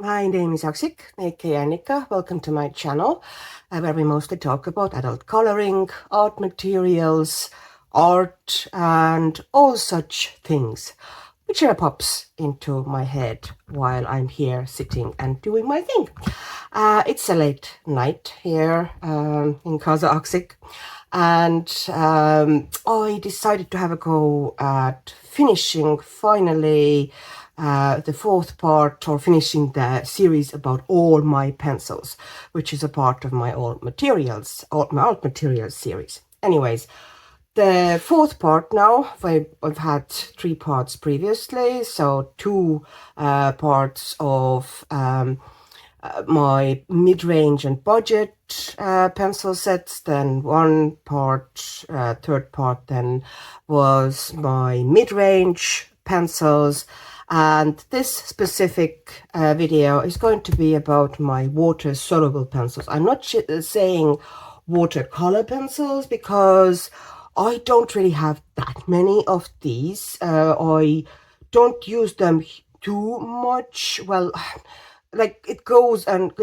My name is Aksik, aka Annika. Welcome to my channel, where we mostly talk about adult coloring, art materials, art, and all such things, whichever pops into my head while I'm here sitting and doing my thing. It's a late night here in Kaza Aksik, and I decided to have a go at finishing finally the fourth part, or finishing the series about all my pencils, which is a part of my all my alt materials series. Anyways, the fourth part now. I've had 3 parts previously, so 2 parts of my mid-range and budget pencil sets, then 1 part, third part then was my mid-range pencils, and this specific video is going to be about my water soluble pencils. I'm not saying watercolor pencils because I don't really have that many of these. I don't use them too much. Well, like it comes and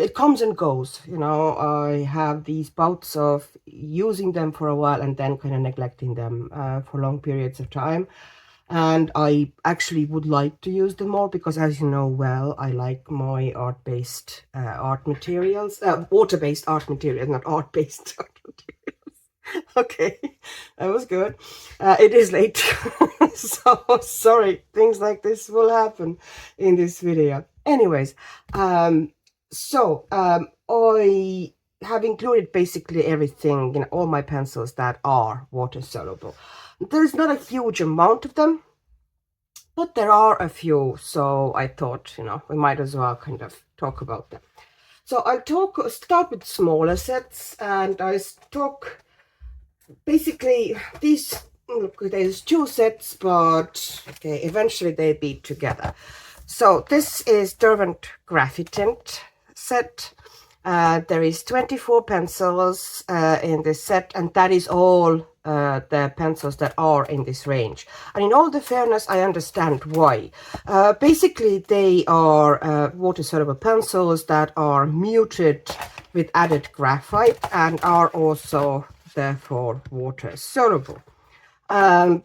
goes, you know. I have these bouts of using them for a while and then kind of neglecting them for long periods of time. And I actually would like to use them more because, as you know well, I like my art-based art materials, water-based art materials, not art-based art materials. Okay, that was good. It is late, so sorry, things like this will happen in this video. Anyways, I have included basically everything, you know, all my pencils that are water soluble. There's not a huge amount of them, but there are a few, so I thought, you know, we might as well kind of talk about them. So I'll start with smaller sets, and I talk basically these. Look, there's 2 sets, but okay, eventually they be together. So this is Derwent Graphitint set. There is 24 pencils in this set, and that is all the pencils that are in this range. And in all the fairness, I understand why. Basically, they are water-soluble pencils that are muted with added graphite and are also therefore water-soluble. Here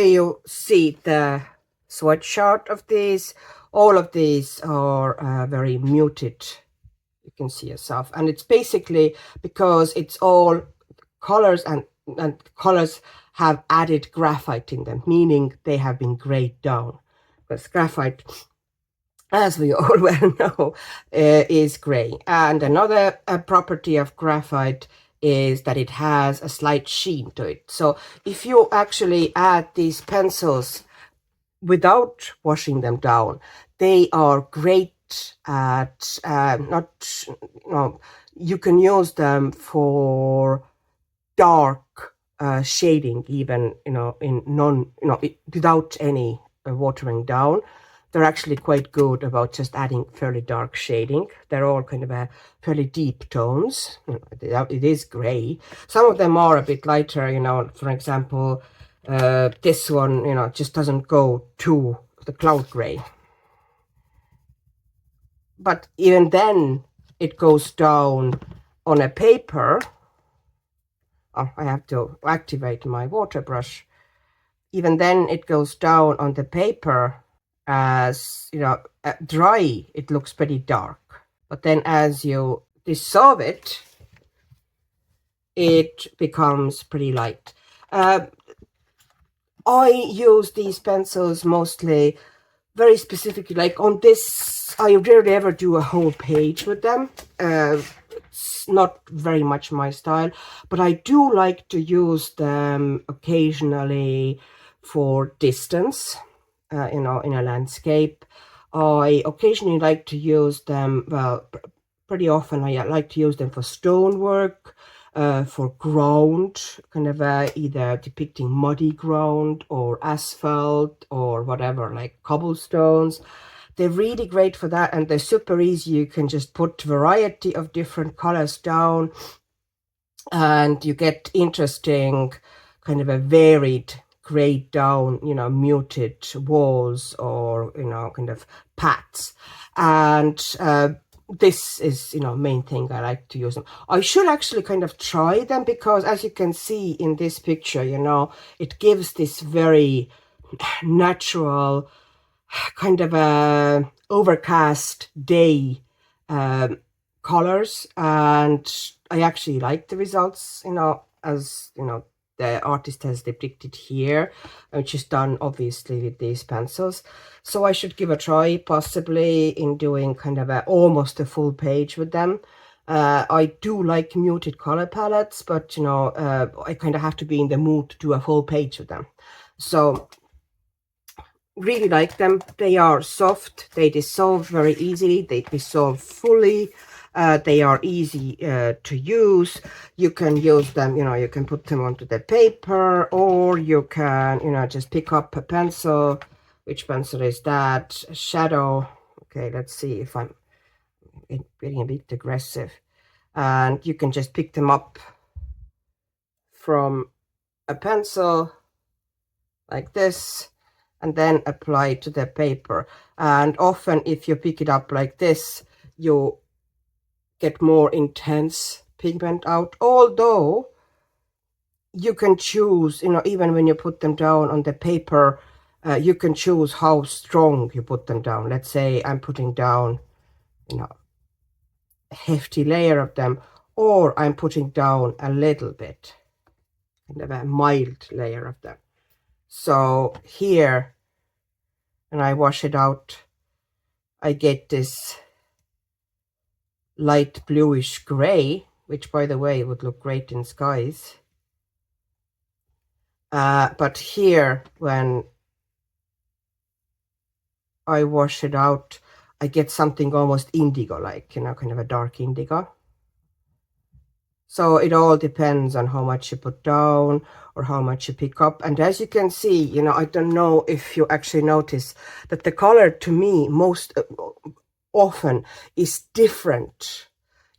you see the swatch chart of these. All of these are very muted. You can see yourself, and it's basically because it's all colors, and colors have added graphite in them, meaning they have been grayed down, because graphite, as we all well know, is gray. And another property of graphite is that it has a slight sheen to it. So if you actually add these pencils without washing them down, they are great at you can use them for dark shading, even, you know, in without any watering down. They're actually quite good about just adding fairly dark shading. They're all kind of a fairly deep tones. It is gray. Some of them are a bit lighter, you know. For example, this one, you know, just doesn't go to the cloud gray. But even then, it goes down on a paper. Oh, I have to activate my water brush. Even then, it goes down on the paper as, you know, dry. It looks pretty dark. But then as you dissolve it, it becomes pretty light. I use these pencils mostly very specifically, like on this, I rarely ever do a whole page with them. It's not very much my style, but I do like to use them occasionally for distance, you know, in a landscape. I occasionally like to use them, well, pretty often I like to use them for stonework, for ground, kind of either depicting muddy ground or asphalt or whatever, like cobblestones. They're really great for that, and they're super easy. You can just put variety of different colors down, and you get interesting, kind of a varied grayed down, you know, muted walls or, you know, kind of pads. And this is, you know, main thing I like to use them. I should actually kind of try them, because as you can see in this picture, you know, it gives this very natural kind of a overcast day colors, and I actually like the results, you know, as you know the artist has depicted here, which is done obviously with these pencils. So I should give a try possibly in doing kind of almost a full page with them. I do like muted color palettes, but you know, I kind of have to be in the mood to do a full page with them. So really like them. They are soft, they dissolve very easily, they dissolve fully, they are easy to use. You can use them, you know, you can put them onto the paper, or you can, you know, just pick up a pencil. Which pencil is that? Shadow. Okay, let's see if I'm getting a bit aggressive. And you can just pick them up from a pencil like this, and then apply to the paper. And often if you pick it up like this, you get more intense pigment out, although you can choose, you know, even when you put them down on the paper, you can choose how strong you put them down. Let's say I'm putting down, you know, a hefty layer of them, or I'm putting down a little bit, kind of a mild layer of them. So here, and I wash it out, I get this light bluish gray, which by the way would look great in skies. But here, when I wash it out, I get something almost indigo-like, you know, kind of a dark indigo. So it all depends on how much you put down or how much you pick up. And as you can see, you know, I don't know if you actually notice that the color to me most often is different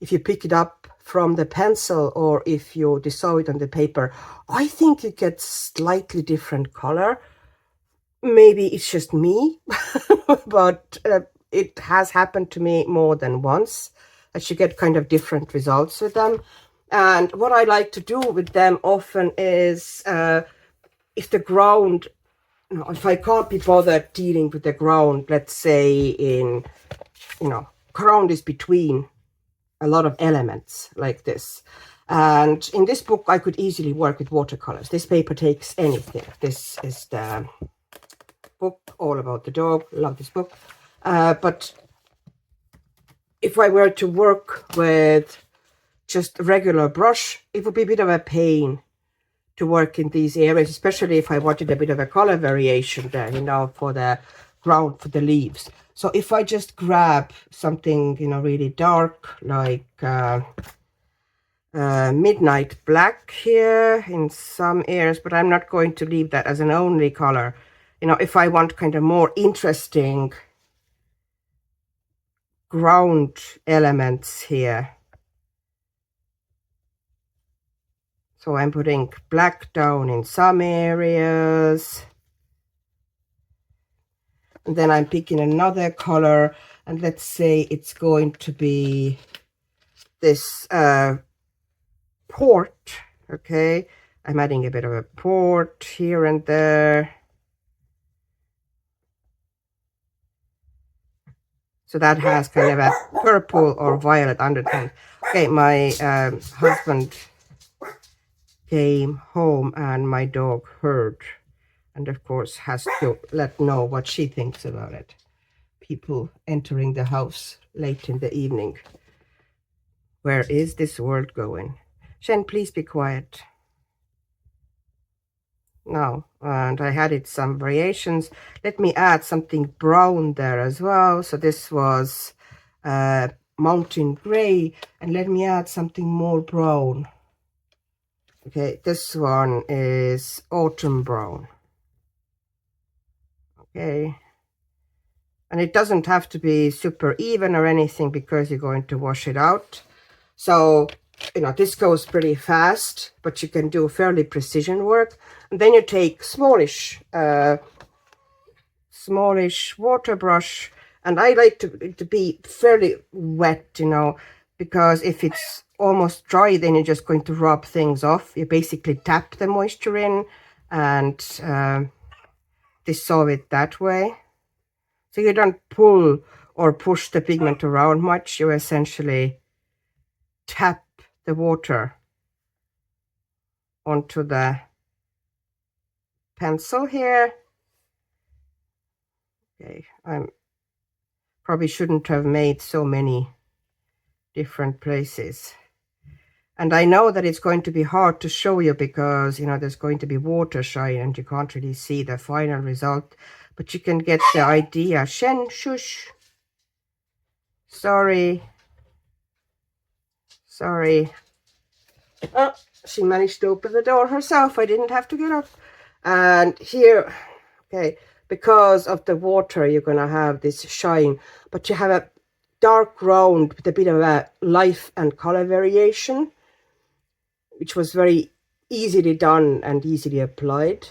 if you pick it up from the pencil or if you dissolve it on the paper. I think you get slightly different color. Maybe it's just me, but it has happened to me more than once that you get kind of different results with them. And what I like to do with them often is if the ground, you know, if I can't be bothered dealing with the ground, let's say in, you know, ground is between a lot of elements like this. And in this book, I could easily work with watercolors. This paper takes anything. This is the book all about the dog. Love this book. But if I were to work with just a regular brush, it would be a bit of a pain to work in these areas, especially if I wanted a bit of a color variation there, you know, for the ground, for the leaves. So if I just grab something, you know, really dark, like midnight black here in some areas, but I'm not going to leave that as an only color. You know, if I want kind of more interesting ground elements here, so I'm putting black down in some areas, and then I'm picking another color, and let's say it's going to be this port. Okay, I'm adding a bit of a port here and there. So that has kind of a purple or violet undertone. Okay, my husband came home and my dog heard, and of course has to let know what she thinks about it. People entering the house late in the evening. Where is this world going? Shen, please be quiet. No, and I had it some variations. Let me add something brown there as well. So this was mountain gray, and let me add something more brown. Okay, this one is autumn brown. Okay, and it doesn't have to be super even or anything because you're going to wash it out. So you know, this goes pretty fast, but you can do fairly precision work. And then you take smallish water brush, and I like to be fairly wet, you know, because if it's almost dry, then you're just going to rub things off. You basically tap the moisture in and dissolve it that way. So you don't pull or push the pigment around much. You essentially tap the water onto the pencil here. Okay, I probably shouldn't have made so many different places. And I know that it's going to be hard to show you because, you know, there's going to be water shine and you can't really see the final result, but you can get the idea. Shen, shush. Sorry. Oh, she managed to open the door herself. I didn't have to get up. And here, okay, because of the water, you're going to have this shine, but you have a dark ground with a bit of a life and color variation, which was very easily done and easily applied.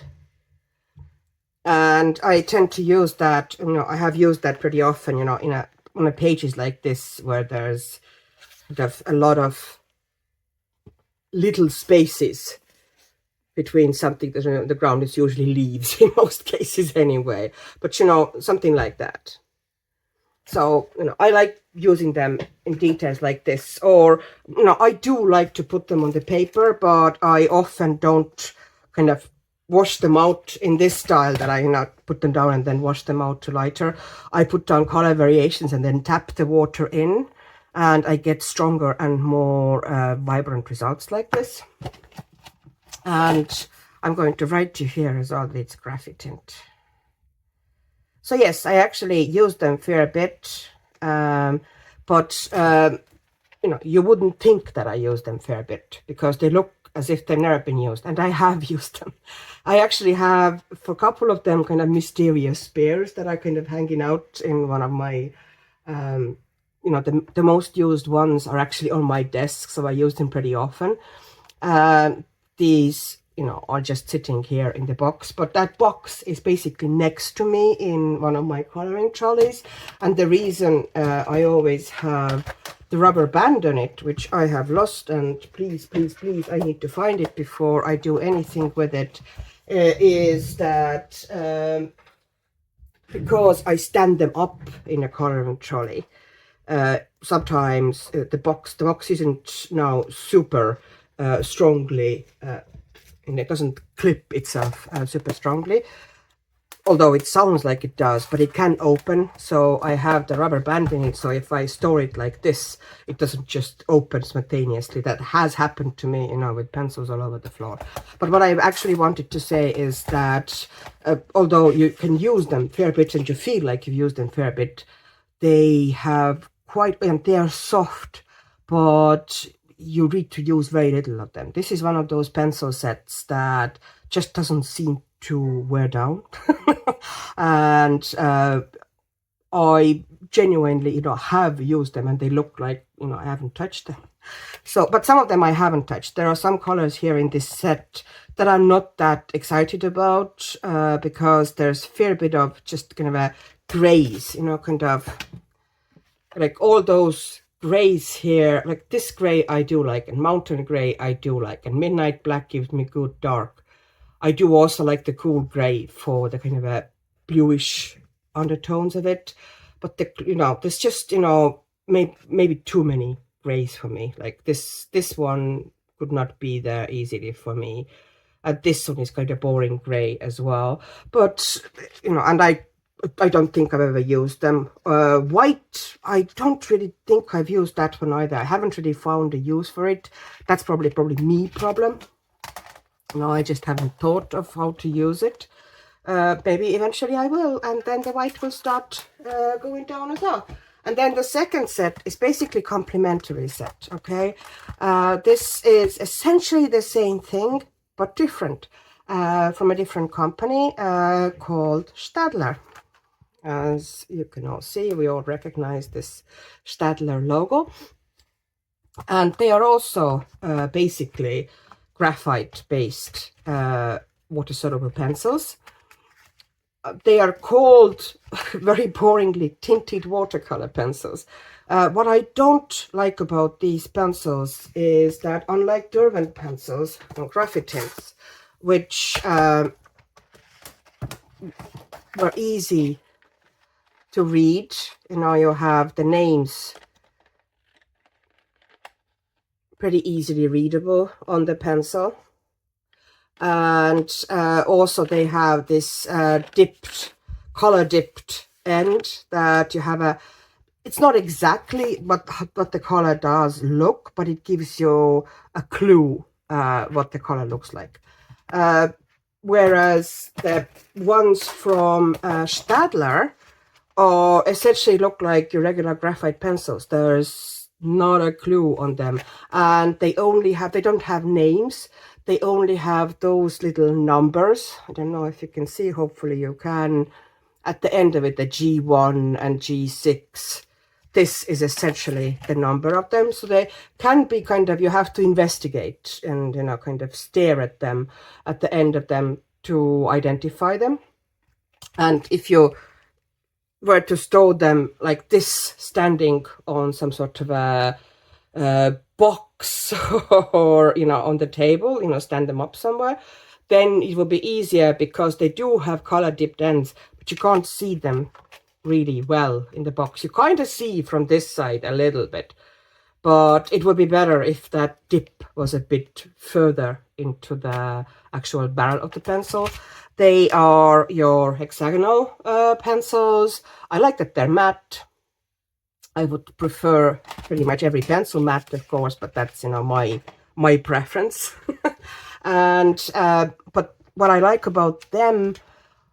And I tend to use that, you know, I have used that pretty often, you know, on a pages like this where there's a lot of little spaces between something that, you know, the ground is usually leaves in most cases anyway, but, you know, something like that. So, you know, I like using them in details like this, or, you know, I do like to put them on the paper, but I often don't kind of wash them out in this style that I, you know, put them down and then wash them out to lighter. I put down color variations and then tap the water in, and I get stronger and more vibrant results like this. And I'm going to write you here as Albrecht Graphitint. So yes, I actually use them a fair bit, but you know, you wouldn't think that I use them a fair bit because they look as if they've never been used, and I have used them. I actually have, for a couple of them, kind of mysterious spares that are kind of hanging out in one of my, you know, the most used ones are actually on my desk, so I use them pretty often. These, you know, are just sitting here in the box, but that box is basically next to me in one of my coloring trolleys, and the reason I always have the rubber band on it, which I have lost, and please, I need to find it before I do anything with it, is that because I stand them up in a coloring trolley, sometimes the box isn't now super strongly and it doesn't clip itself super strongly, although it sounds like it does, but it can open. So I have the rubber band in it, so if I store it like this, it doesn't just open spontaneously. That has happened to me, you know, with pencils all over the floor. But what I actually wanted to say is that although you can use them a fair bit and you feel like you've used them a fair bit, they have quite, and they are soft, but you need to use very little of them. This is one of those pencil sets that just doesn't seem to wear down. And I genuinely, you know, have used them and they look like, you know, I haven't touched them. So, but some of them I haven't touched. There are some colors here in this set that I'm not that excited about because there's a fair bit of just kind of a grays, you know, kind of like all those grays here. Like this gray I do like, and mountain gray I do like, and midnight black gives me good dark. I do also like the cool gray for the kind of a bluish undertones of it, but the, you know, there's just, you know, maybe too many grays for me. Like this one could not be there easily for me. This one is kind of boring gray as well, but, you know, and I don't think I've ever used them. White, I don't really think I've used that one either. I haven't really found a use for it. That's probably me problem. No, I just haven't thought of how to use it. Maybe eventually I will, and then the white will start going down as well. And then the second set is basically complementary set, okay? This is essentially the same thing, but different, from a different company called Staedtler. As you can all see, we all recognize this Staedtler logo. And they are also basically graphite-based water-soluble pencils. They are called, very boringly, tinted watercolor pencils. What I don't like about these pencils is that, unlike Derwent pencils or graphitints, which were easy to read, you know, you have the names pretty easily readable on the pencil. And also they have this color dipped end that you have a, it's not exactly what the color does look, but it gives you a clue what the color looks like. Whereas the ones from Staedtler or essentially look like your regular graphite pencils. There's not a clue on them, and they don't have names. They only have those little numbers. I don't know if you can see, hopefully you can, at the end of it, the G1 and G6. This is essentially the number of them. So they can be kind of, you have to investigate and, you know, kind of stare at them at the end of them to identify them. And if you were to store them like this, standing on some sort of a box or, you know, on the table, you know, stand them up somewhere, then it will be easier because they do have color dipped ends, but you can't see them really well in the box. You kind of see from this side a little bit, but it would be better if that dip was a bit further into the actual barrel of the pencil. They are your hexagonal pencils. I like that they're matte. I would prefer pretty much every pencil matte, of course, but that's, you know, my preference. And but what I like about them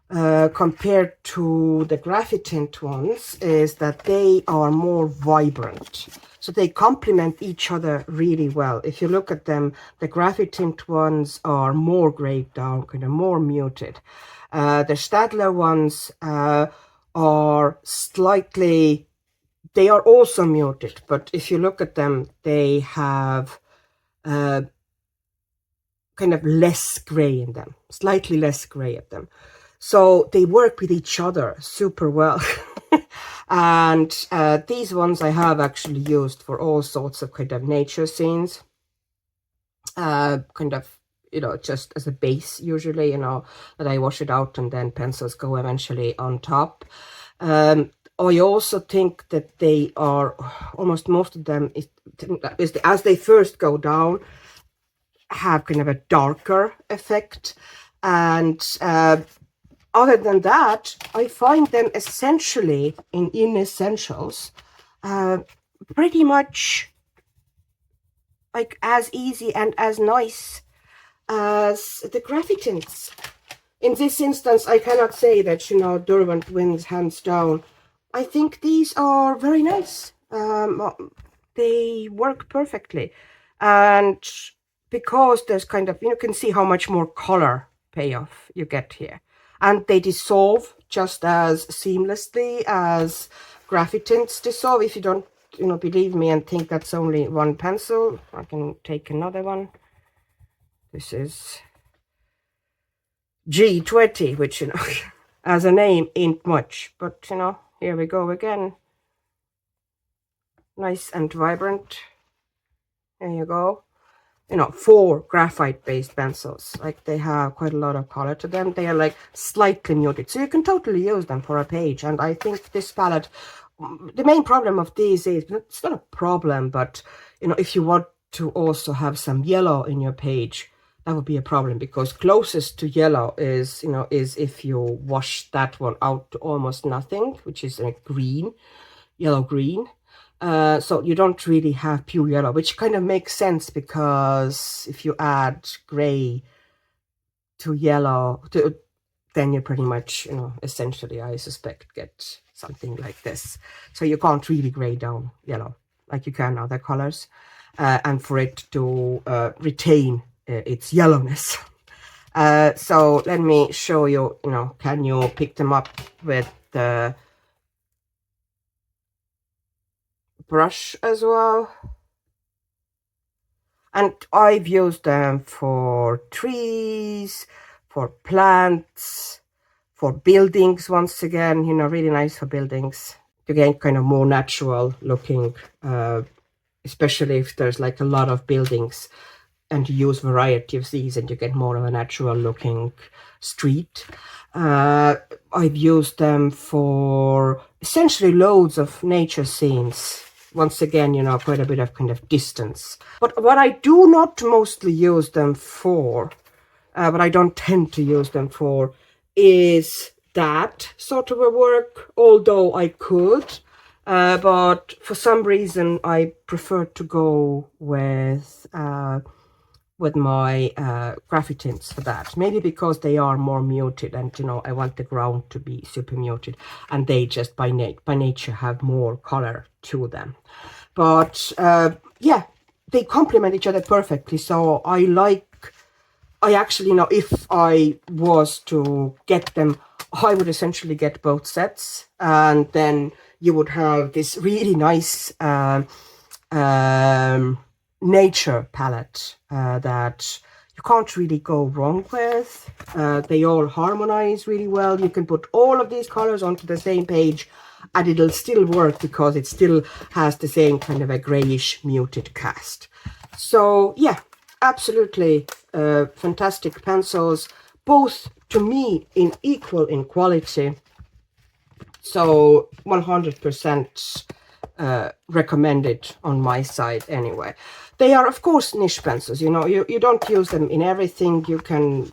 compared to the graphitint ones is that they are more vibrant. So they complement each other really well. If you look at them, the graphitint ones are more grayed down, kind of more muted. The Staedtler ones are slightly, they are also muted, but if you look at them, they have kind of less gray in them, slightly less gray at them. So they work with each other super well. And these ones I have actually used for all sorts of kind of nature scenes. Kind of, you know, just as a base usually, you know, that I wash it out and then pencils go eventually on top. I also think that they are, almost most of them, as they first go down, have kind of a darker effect. And other than that, I find them essentially, in essentials, pretty much like as easy and as nice as the graphitints. In this instance, I cannot say that, you know, Derwent wins hands down. I think these are very nice. They work perfectly. And because there's kind of, you can see how much more color payoff you get here. And they dissolve just as seamlessly as graphitints dissolve. If you don't, you know, believe me and think that's only one pencil, I can take another one. This is G20, which, you know, as a name ain't much, but, you know, here we go again. Nice and vibrant. There you go. You know, 4 graphite-based pencils. Like, they have quite a lot of color to them. They are like slightly muted, so you can totally use them for a page. And I think this palette, the main problem of these is, it's not a problem, but, you know, if you want to also have some yellow in your page, that would be a problem, because closest to yellow is, you know, is if you wash that one out to almost nothing, which is a green, yellow-green. So you don't really have pure yellow, which kind of makes sense, because if you add gray to yellow, then you pretty much, you know, essentially, I suspect, get something like this. So you can't really gray down yellow like you can other colors, and for it to retain its yellowness. So let me show you, you know, can you pick them up with the brush as well? And I've used them for trees, for plants, for buildings once again, you know, really nice for buildings to get kind of more natural looking, especially if there's like a lot of buildings and you use variety of these and you get more of a natural looking street. I've used them for essentially loads of nature scenes. Once again, you know, quite a bit of kind of distance. But what I do not mostly use them for, what I don't tend to use them for, is that sort of a work, although I could. But for some reason, I prefer to go with my graphitints for that. Maybe because they are more muted, and you know, I want the ground to be super muted, and they just by nature have more color to them. But yeah, they complement each other perfectly. So I actually, you know, if I was to get them, I would essentially get both sets, and then you would have this really nice nature palette that you can't really go wrong with. They all harmonize really well. You can put all of these colors onto the same page and it'll still work because it still has the same kind of a grayish muted cast. So yeah, absolutely fantastic pencils, both to me in equal in quality. So 100% recommended on my side anyway. They are of course niche pencils, you know, you don't use them in everything. You can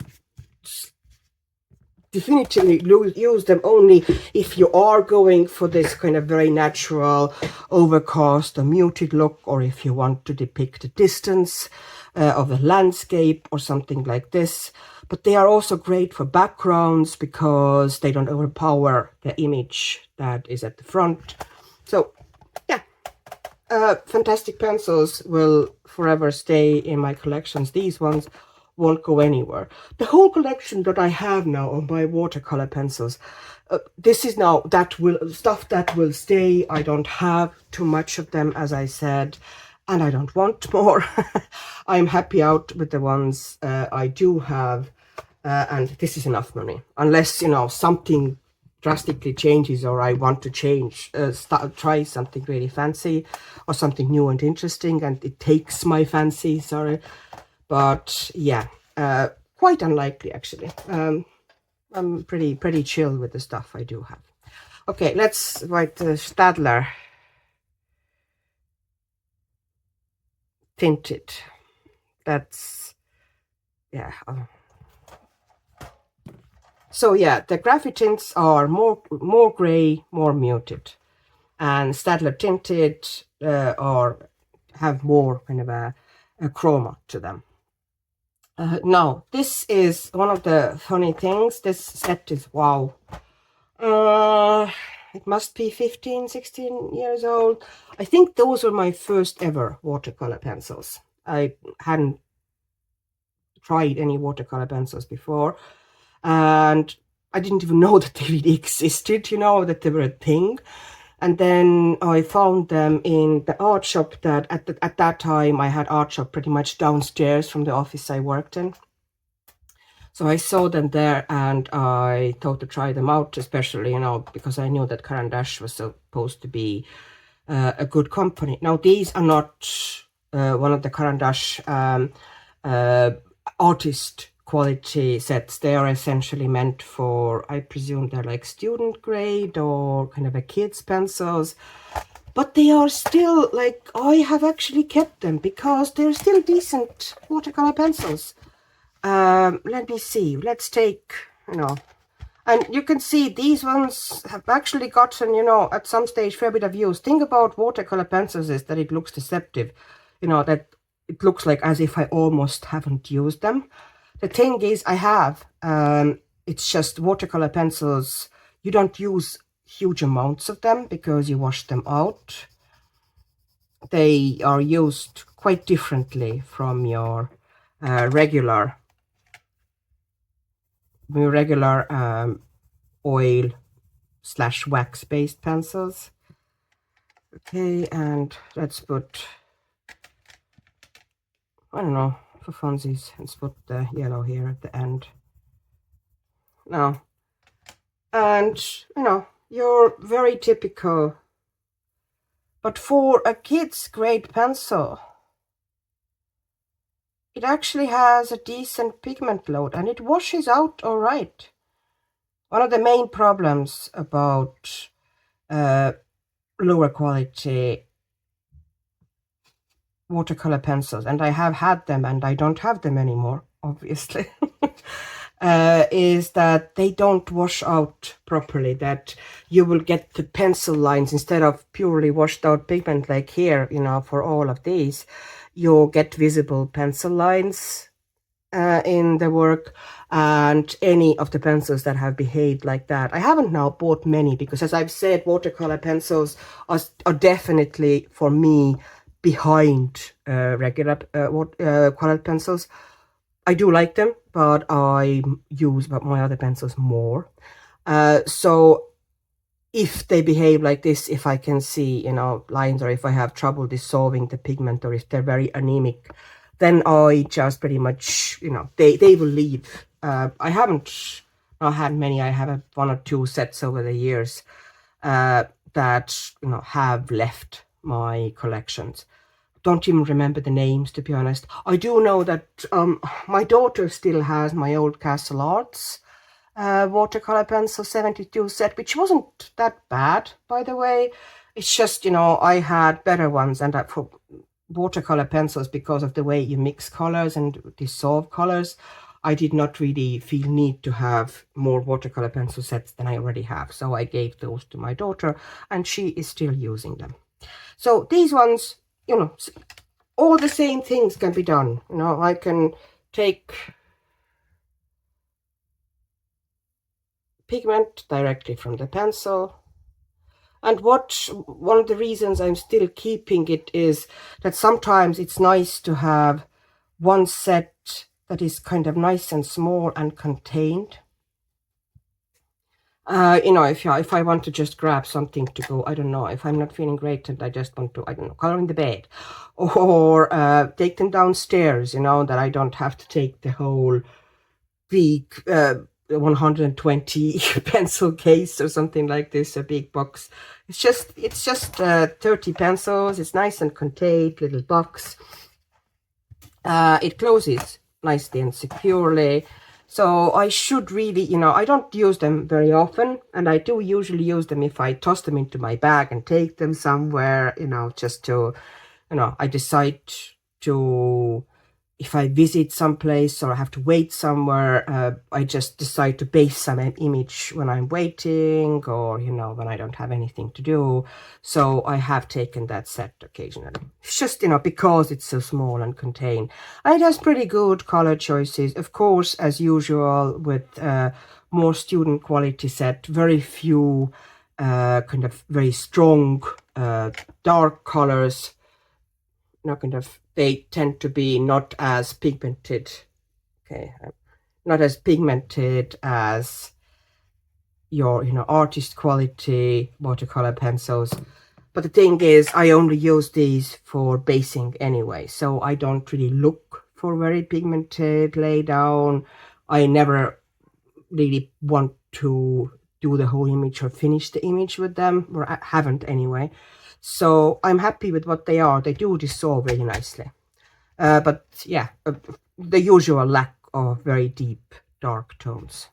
definitively use them only if you are going for this kind of very natural overcast or muted look, or if you want to depict the distance of a landscape or something like this. But they are also great for backgrounds because they don't overpower the image that is at the front. So yeah, fantastic pencils will forever stay in my collections. These ones won't go anywhere. The whole collection that I have now of my watercolor pencils, this is now stuff that will stay. I don't have too much of them, as I said, and I don't want more. I'm happy out with the ones I do have, and this is enough money, unless, you know, something drastically changes or I want to change, try something really fancy or something new and interesting and it takes my fancy, sorry. But yeah, quite unlikely actually. I'm pretty chill with the stuff I do have. Okay, let's write the Staedtler Tinted. That's, yeah. So yeah, the graphitints are more gray, more muted, and Staedtler Tinted have more kind of a chroma to them. Now, this is one of the funny things. This set is, wow, it must be 15, 16 years old. I think those were my first ever watercolor pencils. I hadn't tried any watercolor pencils before, and I didn't even know that they really existed, you know, that they were a thing. And then I found them in the art shop that at that time I had art shop pretty much downstairs from the office I worked in. So I saw them there and I thought to try them out, especially, you know, because I knew that Caran d'Ache was supposed to be a good company. Now, these are not one of the Caran d'Ache artist quality sets. They are essentially meant for, I presume they're like student grade or kind of a kid's pencils. But they are still, like, I have actually kept them because they're still decent watercolor pencils. Let me see, let's take, you know, and you can see these ones have actually gotten, you know, at some stage fair bit of use. Thing about watercolor pencils is that it looks deceptive, you know, that it looks like as if I almost haven't used them. The thing is, I have, it's just watercolor pencils, you don't use huge amounts of them because you wash them out. They are used quite differently from your regular oil / wax based pencils. Okay, and let's put I don't know, for funsies. Let's put the yellow here at the end. Now, and you know, you're very typical, but for a kid's grade pencil, it actually has a decent pigment load and it washes out all right. One of the main problems about lower quality watercolor pencils, and I have had them and I don't have them anymore, obviously, is that they don't wash out properly, that you will get the pencil lines instead of purely washed out pigment like here, you know, for all of these, you'll get visible pencil lines in the work, and any of the pencils that have behaved like that. I haven't now bought many because, as I've said, watercolor pencils are definitely, for me, behind regular colored pencils. I do like them, but I use my other pencils more. So if they behave like this, if I can see, you know, lines, or if I have trouble dissolving the pigment, or if they're very anemic, then I just pretty much, you know, they will leave. I haven't had many. I have one or two sets over the years that, you know, have left my collections. Don't even remember the names, to be honest. I do know that my daughter still has my old Castle Arts watercolor pencil 72 set, which wasn't that bad, by the way. It's just, you know, I had better ones, and for watercolor pencils, because of the way you mix colors and dissolve colors, I did not really feel need to have more watercolor pencil sets than I already have. So I gave those to my daughter, and she is still using them. So these ones, you know, all the same things can be done. You know, I can take pigment directly from the pencil. And one of the reasons I'm still keeping it is that sometimes it's nice to have one set that is kind of nice and small and contained. You know, if I want to just grab something to go, I don't know, if I'm not feeling great and I just want to, I don't know, color in the bed, or take them downstairs, you know, that I don't have to take the whole big 120 pencil case or something like this, a big box. It's just 30 pencils. It's nice and contained, little box. It closes nicely and securely. So I should really, you know, I don't use them very often, and I do usually use them if I toss them into my bag and take them somewhere, you know, just to, you know, I decide to, if I visit someplace or I have to wait somewhere, I just decide to base some image when I'm waiting, or, you know, when I don't have anything to do. So I have taken that set occasionally. It's just, you know, because it's so small and contained. And it has pretty good color choices. Of course, as usual with more student quality set, very few kind of very strong dark colors. You know, kind of, they tend to be not as pigmented, okay, not as pigmented as your, you know, artist quality watercolor pencils. But the thing is, I only use these for basing anyway, so I don't really look for very pigmented lay down. I never really want to do the whole image or finish the image with them, or I haven't anyway. So I'm happy with what they are. They do dissolve really nicely. But yeah, the usual lack of very deep dark tones.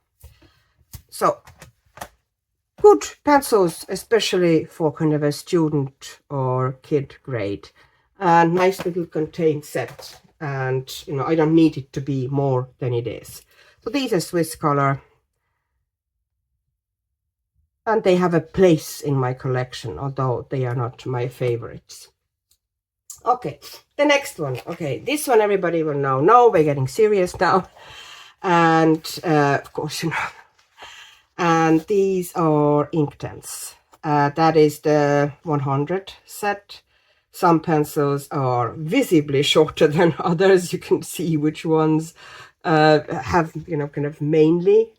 So good pencils, especially for kind of a student or kid grade. And nice little contained set. And, you know, I don't need it to be more than it is. So these are Swisscolor. And they have a place in my collection, although they are not my favorites. Okay, the next one. Okay, this one everybody will know. No, we're getting serious now. And of course, you know. And these are Inktense. That is the 100 set. Some pencils are visibly shorter than others. You can see which ones have, you know, kind of mainly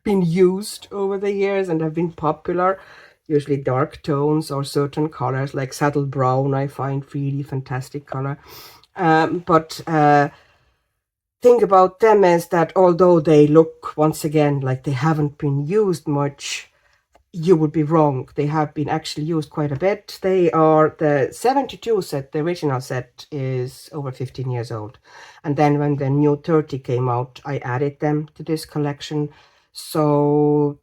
been used over the years and have been popular. Usually dark tones or certain colors, like saddle brown I find really fantastic color. But thing about them is that although they look, once again, like they haven't been used much, you would be wrong. They have been actually used quite a bit. They are the 72 set, the original set, is over 15 years old. And then when the new 30 came out, I added them to this collection. So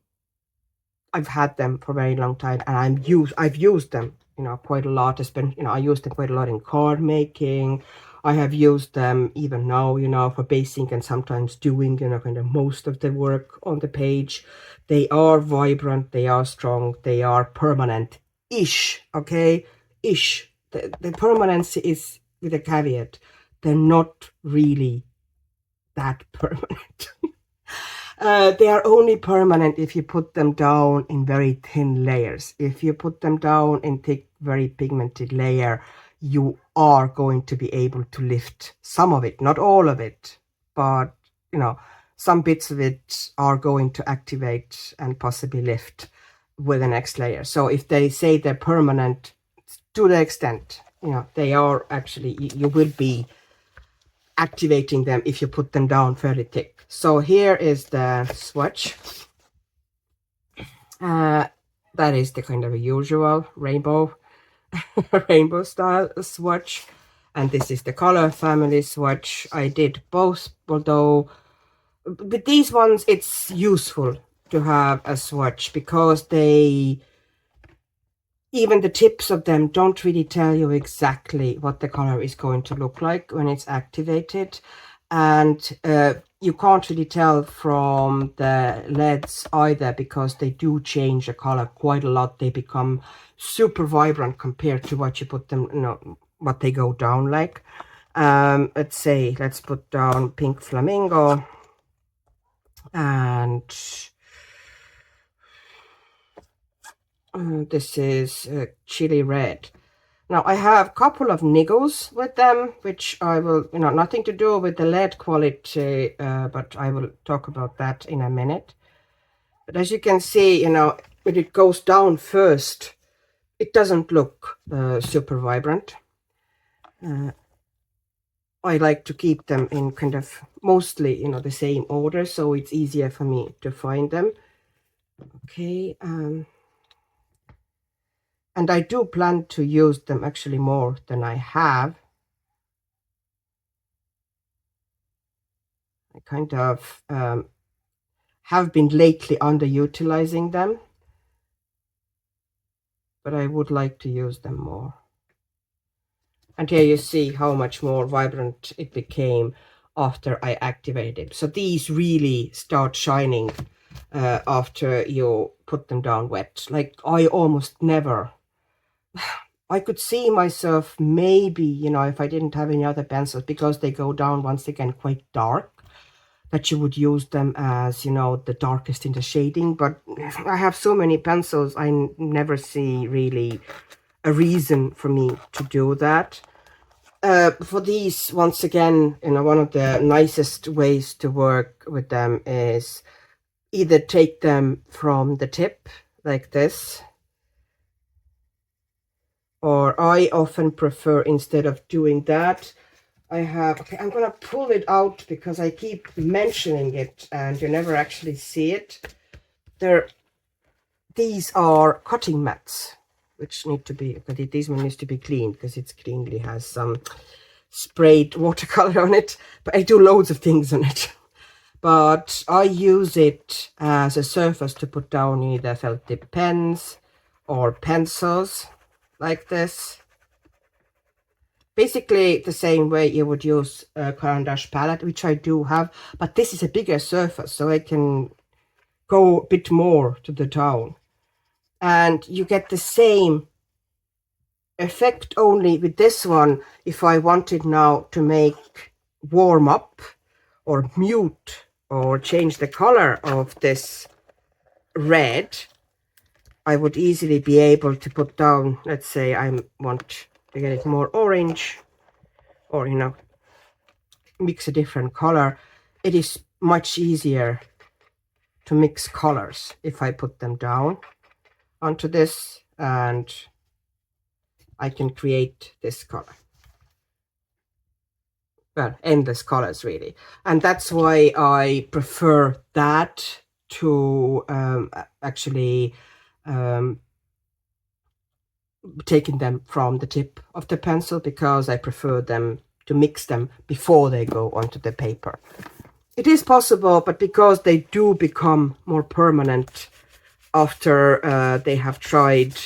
I've had them for a very long time, and I've used them, you know, quite a lot. It's been, you know, I used them quite a lot in card making. I have used them even now, you know, for basing and sometimes doing, you know, kind of most of the work on the page. They are vibrant, they are strong, they are permanent-ish, okay? Ish. The permanence is with a caveat. They're not really that permanent. They are only permanent if you put them down in very thin layers. If you put them down in thick, very pigmented layer, you are going to be able to lift some of it, not all of it, but you know, some bits of it are going to activate and possibly lift with the next layer. So if they say they're permanent, to the extent, you know, they are actually, you will be activating them if you put them down fairly thick. So here is the swatch. That is the kind of a usual rainbow rainbow style swatch, and this is the color family swatch. I did both, although with these ones it's useful to have a swatch because they, even the tips of them don't really tell you exactly what the color is going to look like when it's activated. And you can't really tell from the LEDs either because they do change the color quite a lot. They become super vibrant compared to what you put them, you know, what they go down like. Let's put down Pink Flamingo, and this is Chili Red. Now I have a couple of niggles with them, which I will, you know, nothing to do with the lead quality, but I will talk about that in a minute. But as you can see, you know, when it goes down first, it doesn't look super vibrant. I like to keep them in kind of mostly, you know, the same order, so it's easier for me to find them. Okay, and I do plan to use them actually more than I have. I kind of have been lately underutilizing them, but I would like to use them more. And here you see how much more vibrant it became after I activated it. So these really start shining after you put them down wet. Like I almost never, I could see myself maybe, you know, if I didn't have any other pencils, because they go down once again quite dark, that you would use them as, you know, the darkest in the shading. But I have so many pencils, I never see really a reason for me to do that. For these, once again, you know, one of the nicest ways to work with them is either take them from the tip like this, or I often prefer, instead of doing that, I have, okay, I'm gonna pull it out because I keep mentioning it and you never actually see it. These are cutting mats, which need to be, okay, this one needs to be cleaned because it's cleanly has some sprayed watercolor on it, but I do loads of things on it. But I use it as a surface to put down either felt tip pens or pencils like this. Basically the same way you would use a Caran d'Ache palette, which I do have, but this is a bigger surface, so I can go a bit more to the down. And you get the same effect only with this one. If I wanted now to make warm up or mute or change the color of this red, I would easily be able to put down, let's say I want to get it more orange, or, you know, mix a different color. It is much easier to mix colors if I put them down onto this, and I can create this color. well, endless colors really. And that's why I prefer that to actually taking them from the tip of the pencil, because I prefer them to mix them before they go onto the paper. It is possible, but because they do become more permanent after they have dried,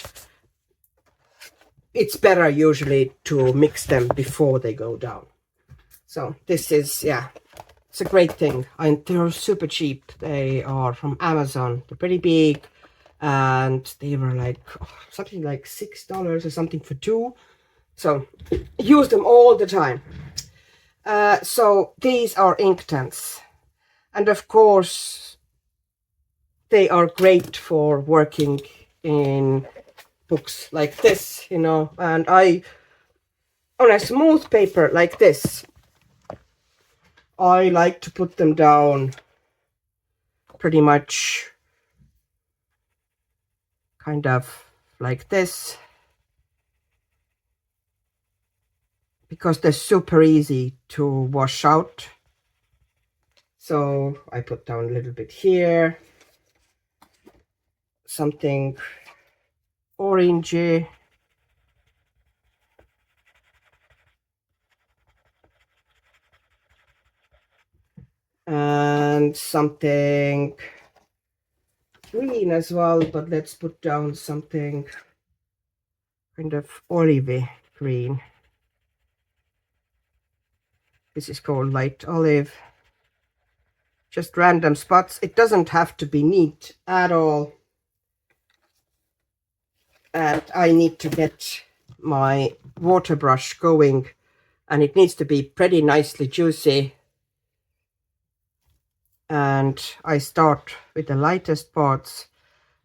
it's better usually to mix them before they go down. So this is, yeah, it's a great thing. And they're super cheap. They are from Amazon. They're pretty big, and they were like something like $6 or something for two. So use them all the time. So these are Inktense, and of course they are great for working in books like this, you know. And I, on a smooth paper like this, I like to put them down pretty much kind of like this, because they're super easy to wash out. So I put down a little bit here, something orangey, and something green as well, but let's put down something kind of olivey green. This is called light olive. Just random spots. It doesn't have to be neat at all. And I need to get my water brush going, and it needs to be pretty nicely juicy. And I start with the lightest parts.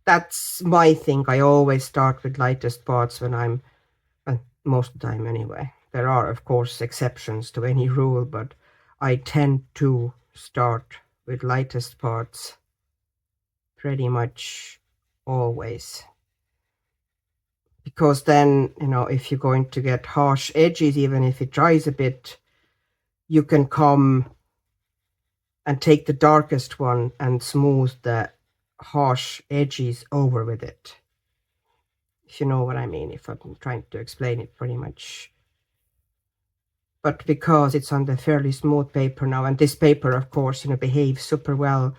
That's my thing. I always start with lightest parts when I'm, most of the time anyway. There are, of course, exceptions to any rule, but I tend to start with lightest parts pretty much always. Because then, you know, if you're going to get harsh edges, even if it dries a bit, you can come and take the darkest one and smooth the harsh edges over with it. If you know what I mean, if I'm trying to explain it pretty much. But because it's on the fairly smooth paper now, and this paper, of course, you know, behaves super well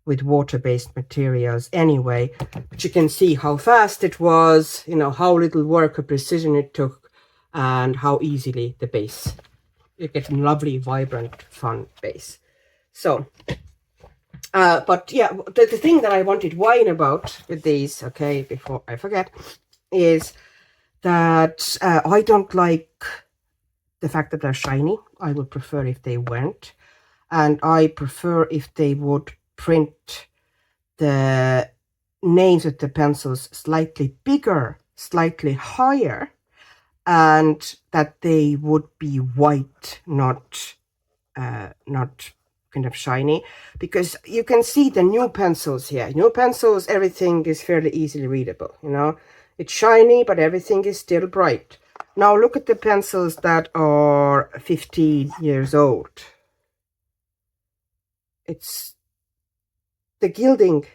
with water-based materials anyway, but you can see how fast it was, you know, how little work or precision it took, and how easily the base, you get a lovely, vibrant, fun base. So, but yeah, the thing that I wanted wine about with these, okay, before I forget, is that I don't like the fact that they're shiny. I would prefer if they weren't. And I prefer if they would print the names with the pencils slightly bigger, slightly higher, and that they would be white, not kind of shiny. Because you can see the new pencils here. New pencils, everything is fairly easily readable, you know. It's shiny, but everything is still bright. Now look at the pencils that are 15 years old. It's the gilding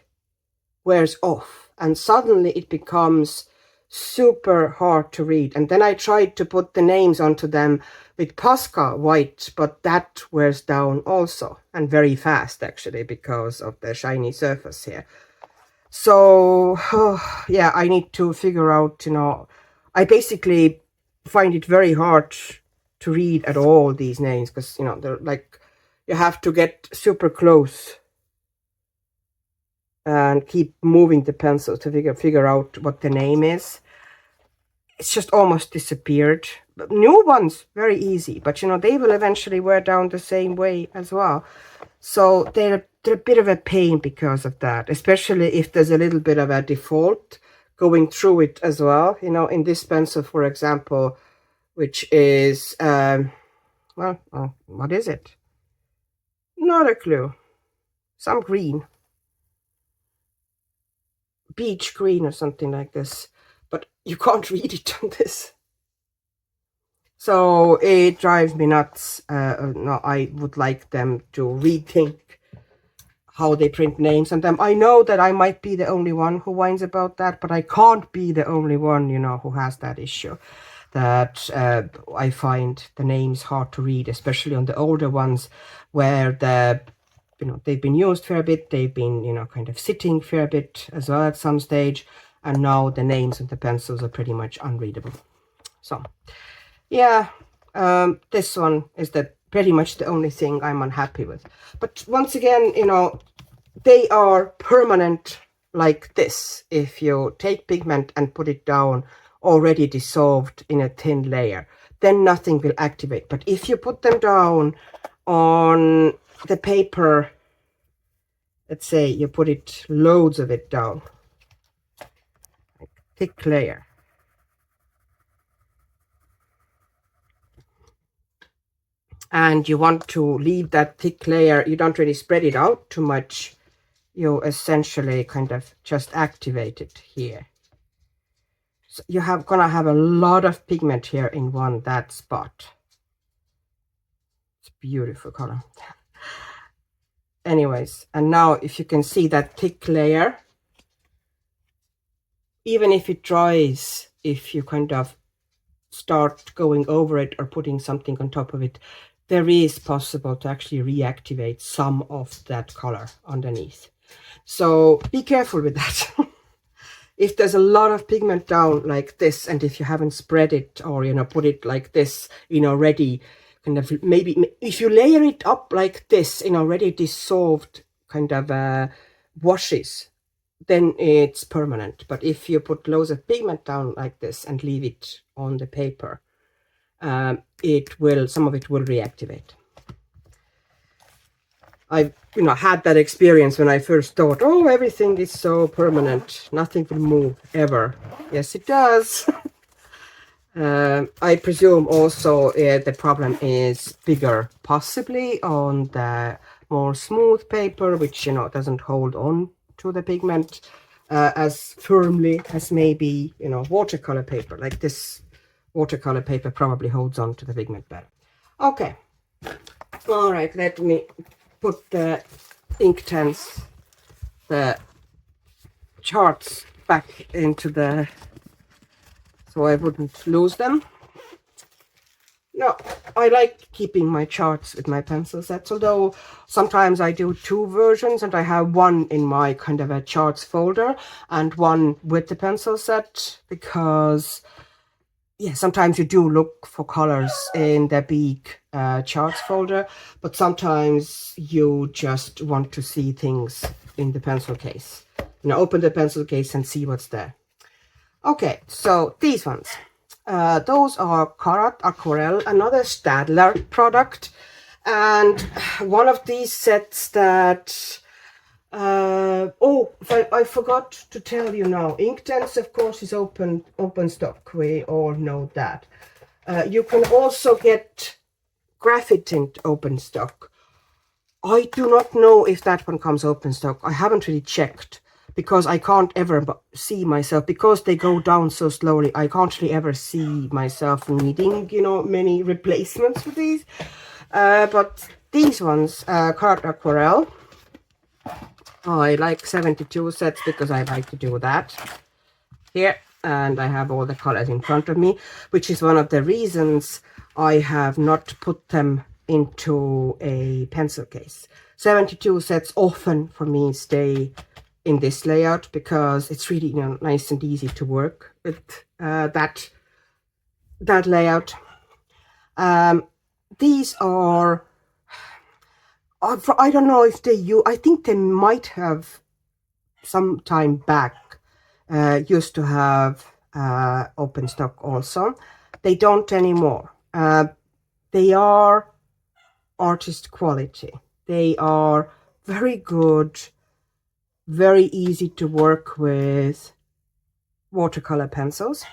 wears off, and suddenly it becomes super hard to read. And then I tried to put the names onto them with Posca white, but that wears down also, and very fast actually, because of the shiny surface here. So yeah, I need to figure out, you know, I basically find it very hard to read at all these names, because, you know, they're like, you have to get super close and keep moving the pencil to figure out what the name is. It's just almost disappeared. But new ones, very easy, but you know, they will eventually wear down the same way as well. So they're a bit of a pain because of that, especially if there's a little bit of a default going through it as well. You know, in this pencil, for example, which is, well, what is it? Not a clue. Some green. Beach green or something like this. But you can't read it on this. So it drives me nuts. No, I would like them to rethink how they print names on them. I know that I might be the only one who whines about that, but I can't be the only one, you know, who has that issue. That I find the names hard to read, especially on the older ones, where the, you know, they've been used for a bit, they've been, you know, kind of sitting for a bit as well at some stage, and now the names of the pencils are pretty much unreadable. So yeah, this one is pretty much the only thing I'm unhappy with. But once again, you know, they are permanent like this. If you take pigment and put it down already dissolved in a thin layer, then nothing will activate. But if you put them down on the paper, let's say you put it, loads of it down, like thick layer, and you want to leave that thick layer, you don't really spread it out too much, you essentially kind of just activate it here. So you have gonna have a lot of pigment here in that spot. It's beautiful color. Anyways, and now if you can see that thick layer, even if it dries, if you kind of start going over it or putting something on top of it, there is possible to actually reactivate some of that color underneath. So be careful with that. If there's a lot of pigment down like this, and if you haven't spread it or, you know, put it like this in already kind of, maybe if you layer it up like this in already dissolved kind of washes, then it's permanent. But if you put loads of pigment down like this and leave it on the paper, some of it will reactivate. I've, you know, had that experience when I first thought, oh, everything is so permanent, nothing will move ever. Yes, it does. I presume also the problem is bigger, possibly on the more smooth paper, which, you know, doesn't hold on to the pigment as firmly as maybe, you know, watercolor paper. Like this watercolor paper probably holds on to the pigment better. Okay, all right, let me put the Inktense, the charts back into so I wouldn't lose them. No, I like keeping my charts with my pencil sets, although sometimes I do two versions, and I have one in my kind of a charts folder and one with the pencil set, because yeah, sometimes you do look for colors in the big charts folder, but sometimes you just want to see things in the pencil case. You know, open the pencil case and see what's there. Okay, so these ones. Those are Karat Aquarelle, another Staedtler product. And one of these sets that... I forgot to tell you now. Inktense, of course, is open stock. We all know that. You can also get Graphitint open stock. I do not know if that one comes open stock. I haven't really checked, because I can't ever see myself, because they go down so slowly, I can't really ever see myself needing, you know, many replacements for these. But these ones, Karat Aquarelle, I like 72 sets because I like to do that here, and I have all the colors in front of me, which is one of the reasons I have not put them into a pencil case. 72 sets often for me stay in this layout because it's really, you know, nice and easy to work with that layout. These are, I don't know if I think they might have some time back used to have open stock also. They don't anymore. They are artist quality. They are very good, very easy to work with watercolor pencils.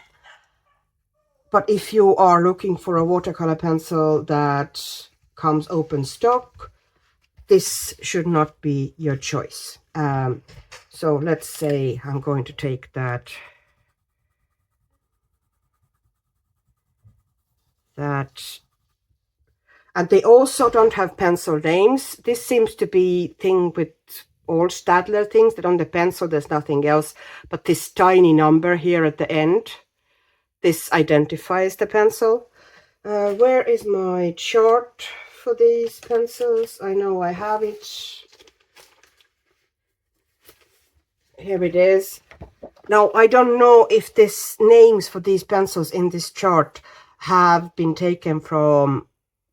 But if you are looking for a watercolor pencil that comes open stock, this should not be your choice. So let's say I'm going to take that that, and they also don't have pencil names. This seems to be thing with all Staedtler things, that on the pencil there's nothing else but this tiny number here at the end. This identifies the pencil. Where is my chart for these pencils? I know I have it. Here it is. Now, I don't know if these names for these pencils in this chart have been taken from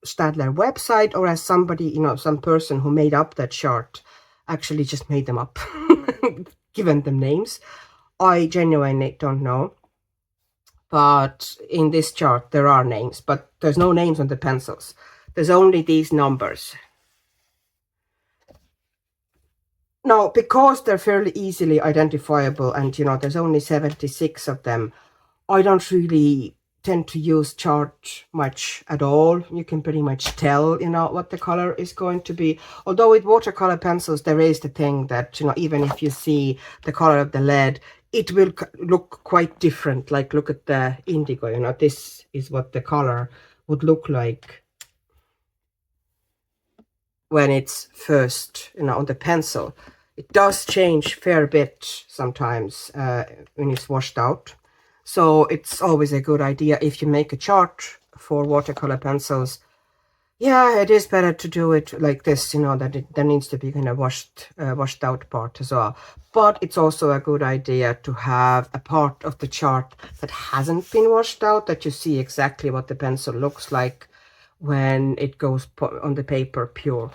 Staedtler website, or as somebody, you know, some person who made up that chart actually just made them up, given them names. I genuinely don't know. But in this chart, there are names, but there's no names on the pencils. There's only these numbers. Now, because they're fairly easily identifiable and, you know, there's only 76 of them, I don't really tend to use chart much at all. You can pretty much tell, you know, what the color is going to be. Although with watercolor pencils, there is the thing that, you know, even if you see the color of the lead, it will look quite different. Like, look at the indigo, you know, this is what the color would look like when it's first, you know, on the pencil. It does change a fair bit sometimes when it's washed out. So it's always a good idea, if you make a chart for watercolor pencils, yeah, it is better to do it like this, you know, that there needs to be kind of washed out part as well. But it's also a good idea to have a part of the chart that hasn't been washed out, that you see exactly what the pencil looks like when it goes on the paper pure.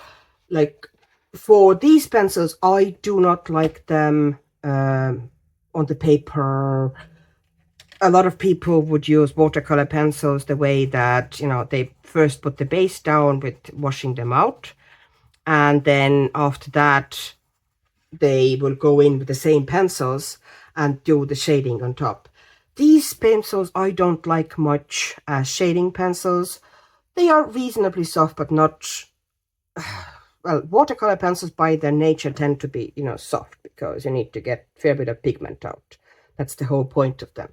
Like for these pencils, I do not like them on the paper. A lot of people would use watercolor pencils the way that, you know, they first put the base down with washing them out, and then after that they will go in with the same pencils and do the shading on top. These pencils I don't like much as shading pencils. They are reasonably soft, but not well, watercolor pencils by their nature tend to be, you know, soft, because you need to get a fair bit of pigment out. That's the whole point of them.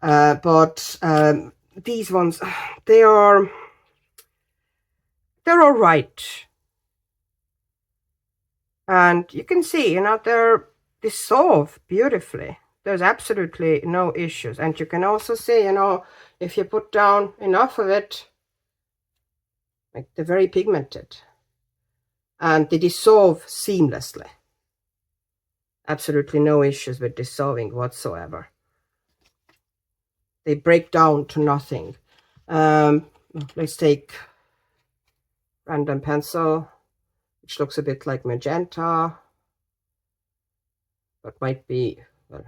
But these ones, they're all right. And you can see, you know, they're dissolve beautifully. There's absolutely no issues. And you can also see, you know, if you put down enough of it, like, they're very pigmented. And they dissolve seamlessly. Absolutely no issues with dissolving whatsoever. They break down to nothing. Let's take random pencil, which looks a bit like magenta, but might be, well,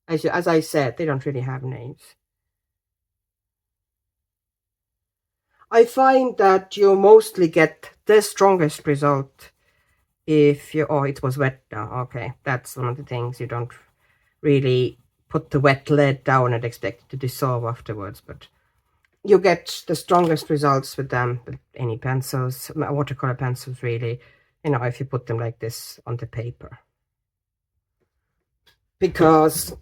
as I said, they don't really have names. I find that you mostly get the strongest result if you, oh, it was wet now. Okay, that's one of the things. You don't really put the wet lead down and expect it to dissolve afterwards, but you get the strongest results with them, with any pencils, watercolor pencils, really, you know, if you put them like this on the paper. Because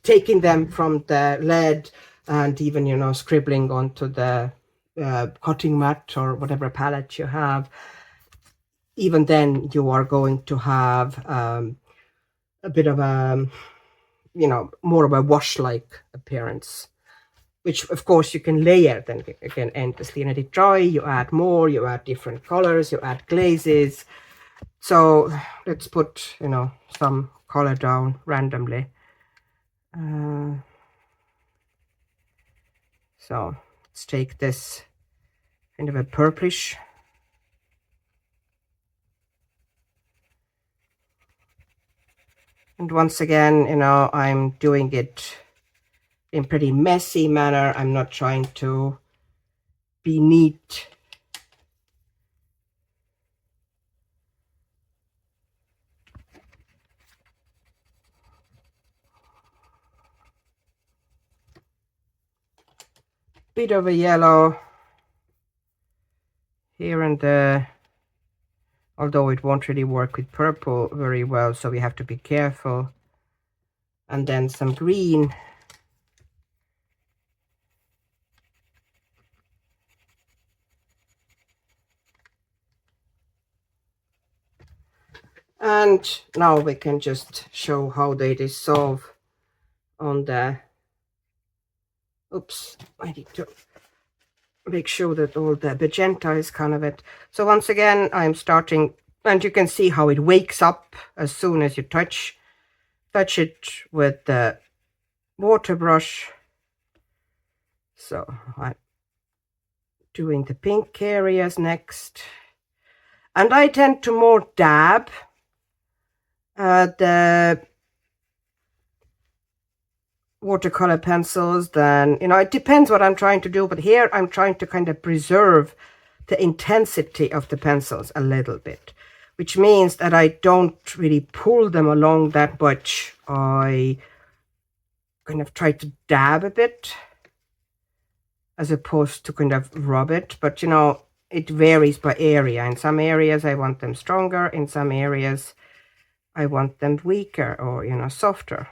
taking them from the lead and even, you know, scribbling onto the cutting mat or whatever palette you have, even then you are going to have a bit of a, you know, more of a wash-like appearance, which of course you can layer then again endlessly. And let it dry, you add more, you add different colors, you add glazes. So let's put, you know, some color down randomly. So let's take this kind of a purplish. And once again, you know, I'm doing it in pretty messy manner. I'm not trying to be neat. Bit of a yellow here and there, although it won't really work with purple very well, so we have to be careful. And then some green. And now we can just show how they dissolve on the, oops, I need to make sure that all the magenta is kind of it. So once again, I'm starting, and you can see how it wakes up as soon as you touch it with the water brush. So I'm doing the pink areas next. And I tend to more dab the watercolor pencils than, you know, it depends what I'm trying to do, but here I'm trying to kind of preserve the intensity of the pencils a little bit, which means that I don't really pull them along that much. I kind of try to dab a bit as opposed to kind of rub it, but you know, it varies by area. In some areas I want them stronger, in some areas I want them weaker or, you know, softer.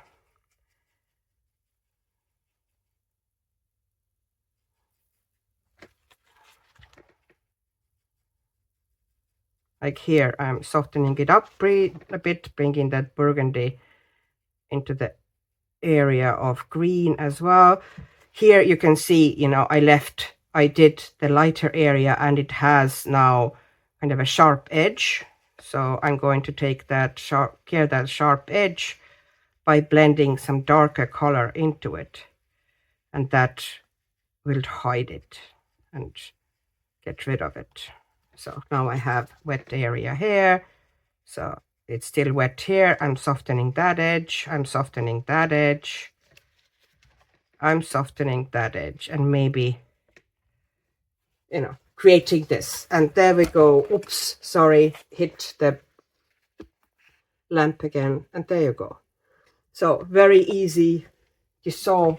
Like here, I'm softening it up a bit, bringing that burgundy into the area of green as well. Here you can see, you know, I did the lighter area and it has now kind of a sharp edge. So I'm going to take that sharp edge by blending some darker color into it. And that will hide it and get rid of it. So now I have wet area here. So it's still wet here. I'm softening that edge. I'm softening that edge. I'm softening that edge, and maybe, you know, creating this. And there we go. Oops, sorry, hit the lamp again. And there you go. So very easy. You saw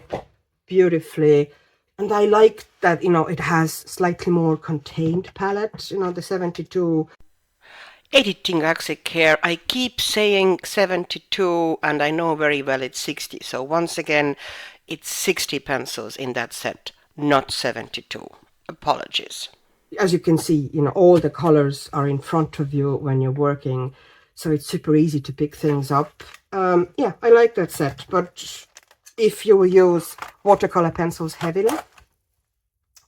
beautifully. And I like that, you know, it has slightly more contained palette, you know, the 72. Editing Axi Care, I keep saying 72 and I know very well it's 60. So once again, it's 60 pencils in that set, not 72. Apologies. As you can see, you know, all the colors are in front of you when you're working. So it's super easy to pick things up. Yeah, I like that set. But if you use watercolor pencils heavily,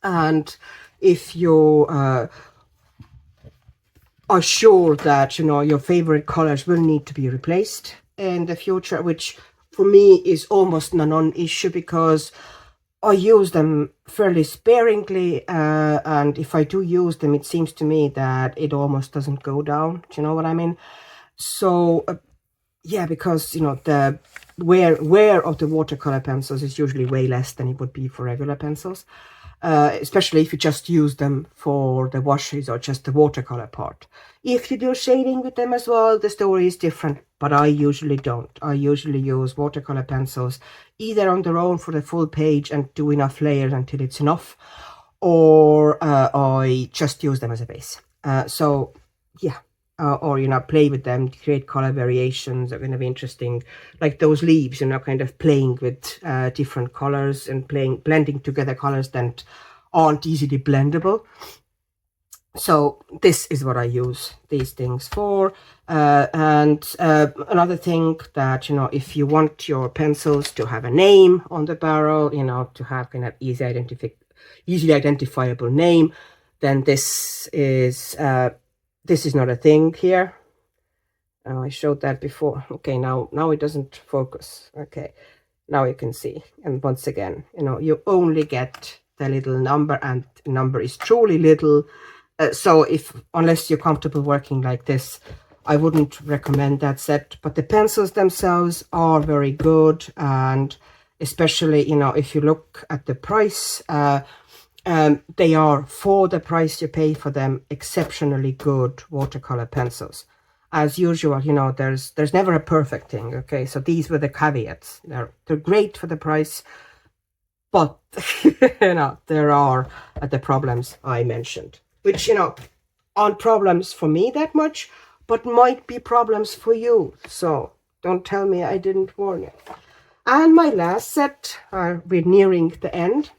and if you are sure that, you know, your favorite colors will need to be replaced in the future, which for me is almost a non-issue because I use them fairly sparingly, and if I do use them, it seems to me that it almost doesn't go down. Do you know what I mean? So yeah, because, you know, the wear of the watercolor pencils is usually way less than it would be for regular pencils, especially if you just use them for the washes or just the watercolor part. If you do shading with them as well, the story is different, but I usually don't. I usually use watercolor pencils either on their own for the full page and do enough layers until it's enough, or I just use them as a base. So yeah. Or, you know, play with them, create color variations are going to be interesting, like those leaves, you know, kind of playing with different colors and blending together colors that aren't easily blendable. So this is what I use these things for. And another thing that, you know, if you want your pencils to have a name on the barrel, you know, to have kind of easily identifiable name, then this is not a thing here. I showed that before. Okay, now it doesn't focus. Okay, now you can see. And once again, you know, you only get the little number, and the number is truly little. So unless you're comfortable working like this, I wouldn't recommend that set. But the pencils themselves are very good, and especially, you know, if you look at the price, they are, for the price you pay for them, exceptionally good watercolor pencils. As usual, you know, there's never a perfect thing. Okay, so these were the caveats. They're great for the price, but you know, there are the problems I mentioned, which, you know, aren't problems for me that much, but might be problems for you. So don't tell me I didn't warn you. And my last set, we're nearing the end,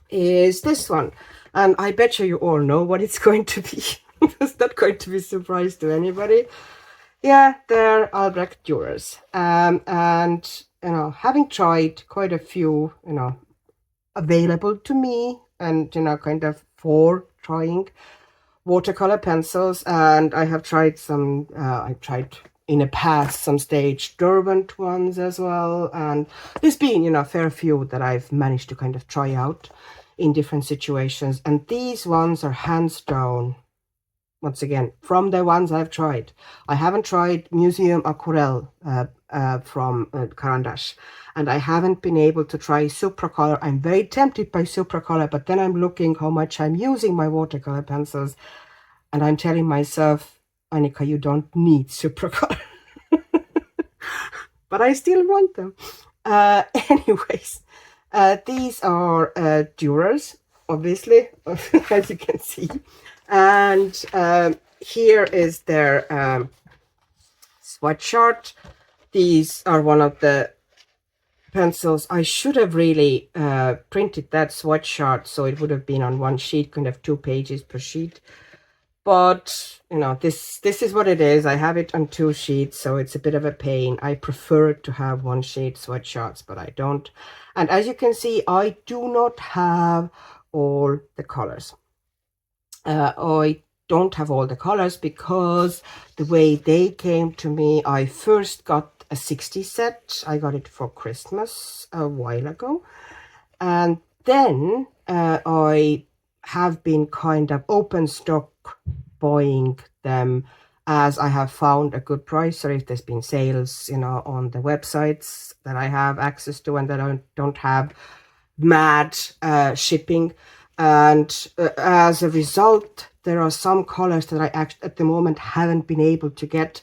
is this one, and I bet you all know what it's going to be. It's not going to be a surprise to anybody. Yeah, they're Albrecht Durers. And, having tried quite a few, available to me and, kind of for trying watercolor pencils, and I have tried some, I tried in the past some stage Derwent ones as well, and there's been, a fair few that I've managed to kind of try out in different situations, and these ones are hands down, once again, from the ones I've tried. I haven't tried Museum Aquarelle from Carandash, and I haven't been able to try Supracolor. I'm very tempted by Supracolor, but then I'm looking how much I'm using my watercolor pencils, and I'm telling myself, Annika, you don't need Supracolor. But I still want them. Anyways, these are Durers, obviously, as you can see. And here is their swatch chart. These are one of the pencils. I should have really printed that swatch chart so it would have been on one sheet, kind of 2 pages per sheet. But, this is what it is. I have it on 2 sheets, so it's a bit of a pain. I prefer to have 1 sheet swatch charts, but I don't. And as you can see, I do not have all the colors. I don't have all the colors because the way they came to me, I first got a 60 set. I got it for Christmas a while ago. And then I have been kind of open stock buying them as I have found a good price, or if there's been sales, on the websites that I have access to and that I don't have mad shipping. And as a result, there are some colors that I at the moment haven't been able to get.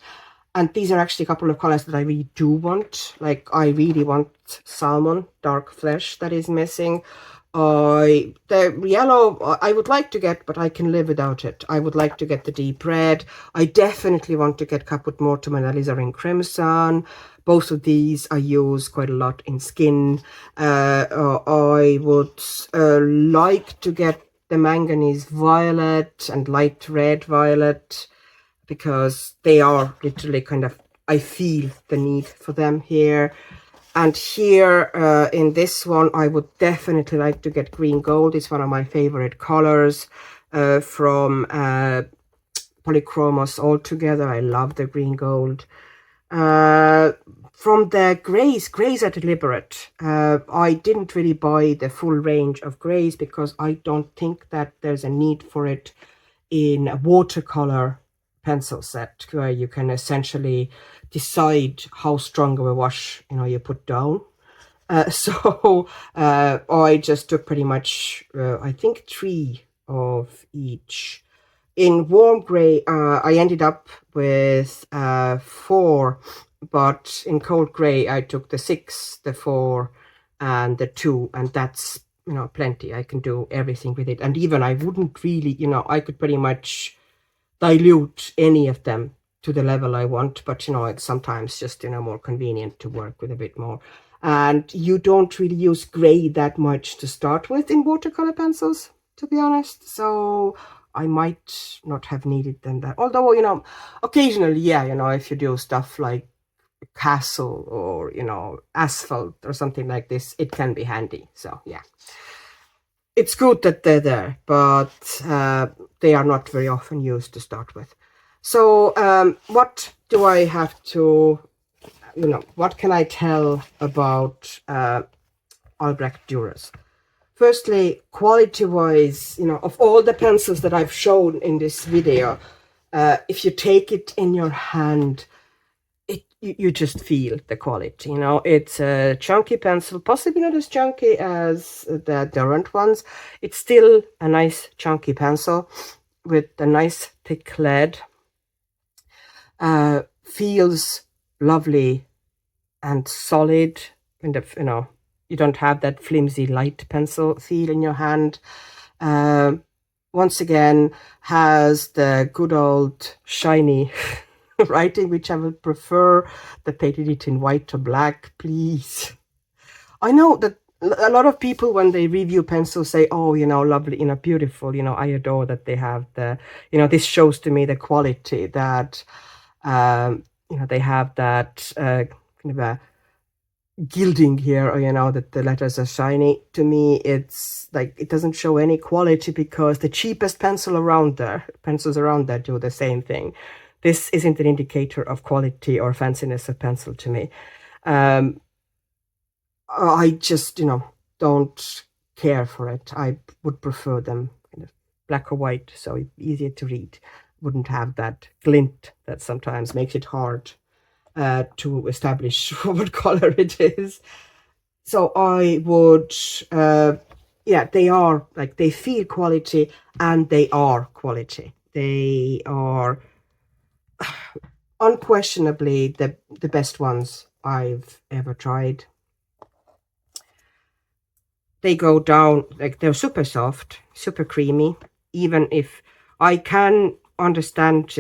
And these are actually a couple of colors that I really do want. Like, I really want salmon, dark flesh, that is missing. The yellow, I would like to get, but I can live without it. I would like to get the deep red. I definitely want to get Caput Mortuum and Alizarin Crimson. Both of these I use quite a lot in skin. I would like to get the manganese violet and light red violet, because they are literally kind of, I feel the need for them here. And here in this one, I would definitely like to get green gold. It's one of my favorite colors from Polychromos altogether. I love the green gold. From the grays are deliberate. I didn't really buy the full range of grays because I don't think that there's a need for it in a watercolor pencil set, where you can essentially decide how strong of a wash you put down. So I just took pretty much I think 3 of each. In warm gray I ended up with 4, but in cold gray I took the 6, the 4 and the 2, and that's plenty. I can do everything with it. And even I wouldn't really, I could pretty much dilute any of them to the level I want, but it's sometimes just more convenient to work with a bit more. And you don't really use gray that much to start with in watercolor pencils, to be honest, so I might not have needed them that. Although occasionally, yeah, if you do stuff like castle or asphalt or something like this, it can be handy. So yeah, it's good that they're there, but they are not very often used to start with. So what do I have to, what can I tell about Albrecht Durers? Firstly, quality-wise, of all the pencils that I've shown in this video, if you take it in your hand, you just feel the quality. It's a chunky pencil, possibly not as chunky as the Derwent ones. It's still a nice chunky pencil with a nice thick lead. Feels lovely and solid, kind of, you don't have that flimsy light pencil feel in your hand. Once again, has the good old shiny writing, which I would prefer that they did it in white or black, please. I know that a lot of people, when they review pencils, say, oh, lovely, beautiful, I adore that they have the, this shows to me the quality that they have that kind of a gilding here, or that the letters are shiny. To me, it's like it doesn't show any quality, because the cheapest pencils around there do the same thing. This isn't an indicator of quality or fanciness of pencil to me. I just, don't care for it. I would prefer them kind of black or white, so easier to read. Wouldn't have that glint that sometimes makes it hard to establish what color it is. So I would, they are like, they feel quality and they are quality. They are unquestionably the best ones I've ever tried. They go down, like they're super soft, super creamy. Even if I can understand,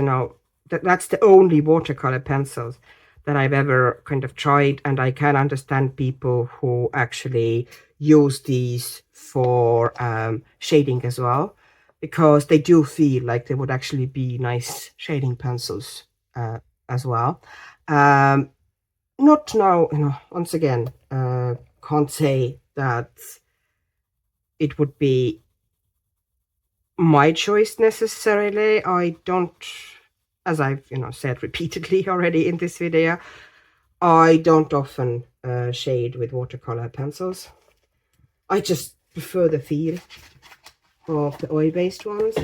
that's the only watercolor pencils that I've ever kind of tried, and I can understand people who actually use these for shading as well, because they do feel like they would actually be nice shading pencils as well. Not now, once again, can't say that it would be my choice necessarily. I don't, as I've said repeatedly already in this video, I don't often shade with watercolor pencils. I just prefer the feel of the oil-based ones,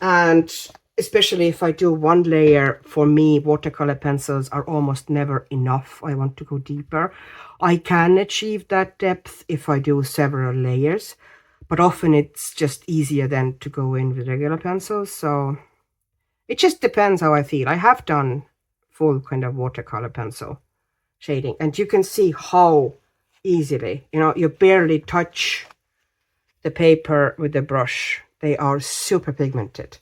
and especially if I do one layer, for me watercolor pencils are almost never enough. I want to go deeper. I can achieve that depth if I do several layers, but often it's just easier than to go in with regular pencils. So it just depends how I feel. I have done full kind of watercolor pencil shading, and you can see how easily, you barely touch the paper with the brush. They are super pigmented.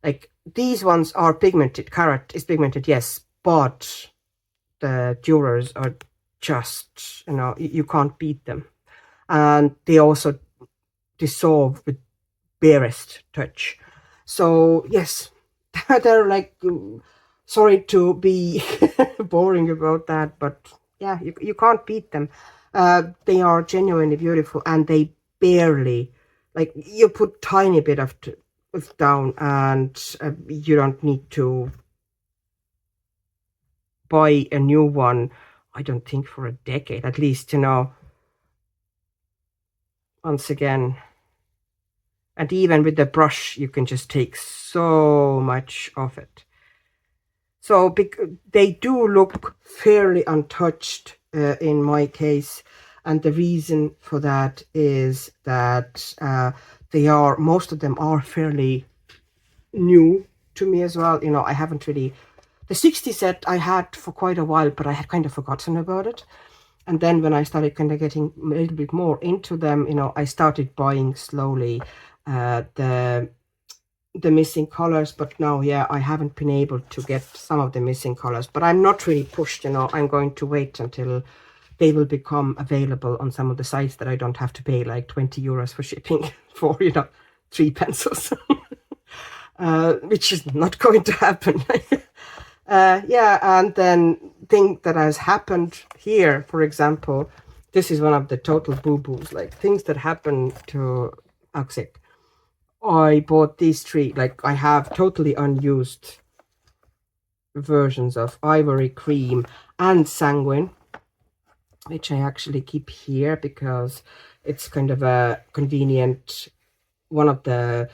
Like these ones are pigmented. Karat is pigmented, yes, but the Durers are just, you can't beat them. And they also dissolve with barest touch. So yes, they're like, sorry to be boring about that, but yeah, you can't beat them. They are genuinely beautiful, and they barely, like, you put tiny bit of down, and you don't need to buy a new one, I don't think, for a decade at least, once again. And even with the brush, you can just take so much of it. So they do look fairly untouched in my case. And the reason for that is that most of them are fairly new to me as well. I haven't really, the 60 set I had for quite a while, but I had kind of forgotten about it. And then when I started kind of getting a little bit more into them, I started buying slowly the missing colors. But now, yeah, I haven't been able to get some of the missing colors, but I'm not really pushed. I'm going to wait until they will become available on some of the sites that I don't have to pay like 20 euros for shipping for 3 pencils. Which is not going to happen. Yeah, and then thing that has happened here, for example, this is one of the total boo-boos, like things that happen to Axik. I bought these 3, like I have totally unused versions of Ivory Cream and Sanguine, which I actually keep here because it's kind of a convenient, one of the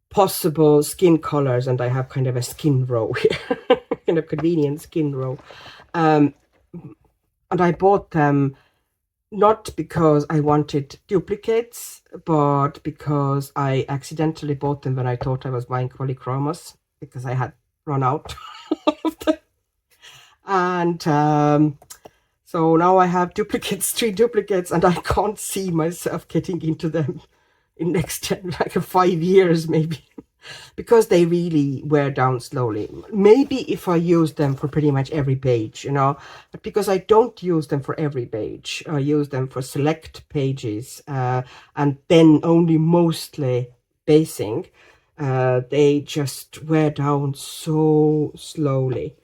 possible skin colors, and I have kind of a skin row here, kind of convenient skin row. And I bought them not because I wanted duplicates, but because I accidentally bought them when I thought I was buying polychromos, because I had run out of them. And so now I have duplicates, 3 duplicates, and I can't see myself getting into them in next 5 years maybe, because they really wear down slowly. Maybe if I use them for pretty much every page, but because I don't use them for every page, I use them for select pages, and then only mostly basing, they just wear down so slowly.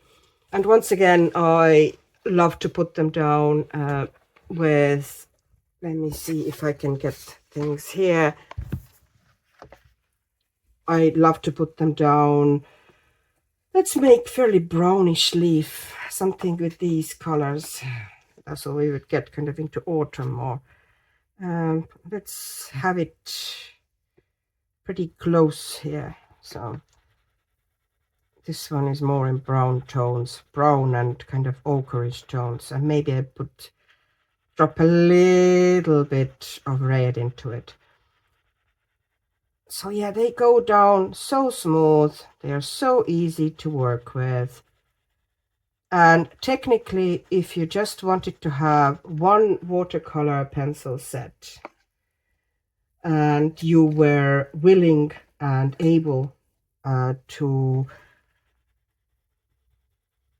And once again, I love to put them down with, let me see if I can get things here. I love to put them down. Let's make fairly brownish leaf, something with these colors. So we would get kind of into autumn more. Let's have it pretty close here. So this one is more in brown tones, brown and kind of ochreish tones, and maybe I drop a little bit of red into it. So yeah, they go down so smooth, they are so easy to work with. And technically, if you just wanted to have one watercolor pencil set and you were willing and able to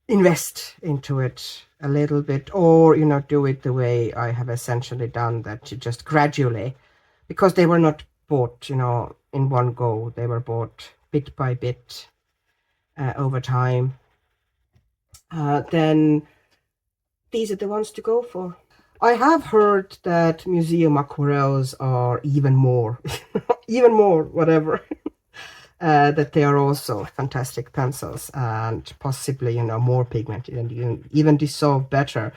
invest into it a little bit, or do it the way I have essentially done, that you just gradually, because they were not bought in one go, they were bought bit by bit over time, then these are the ones to go for. I have heard that museum aquarelles are even more even more whatever that they are also fantastic pencils, and possibly more pigmented and even dissolve better.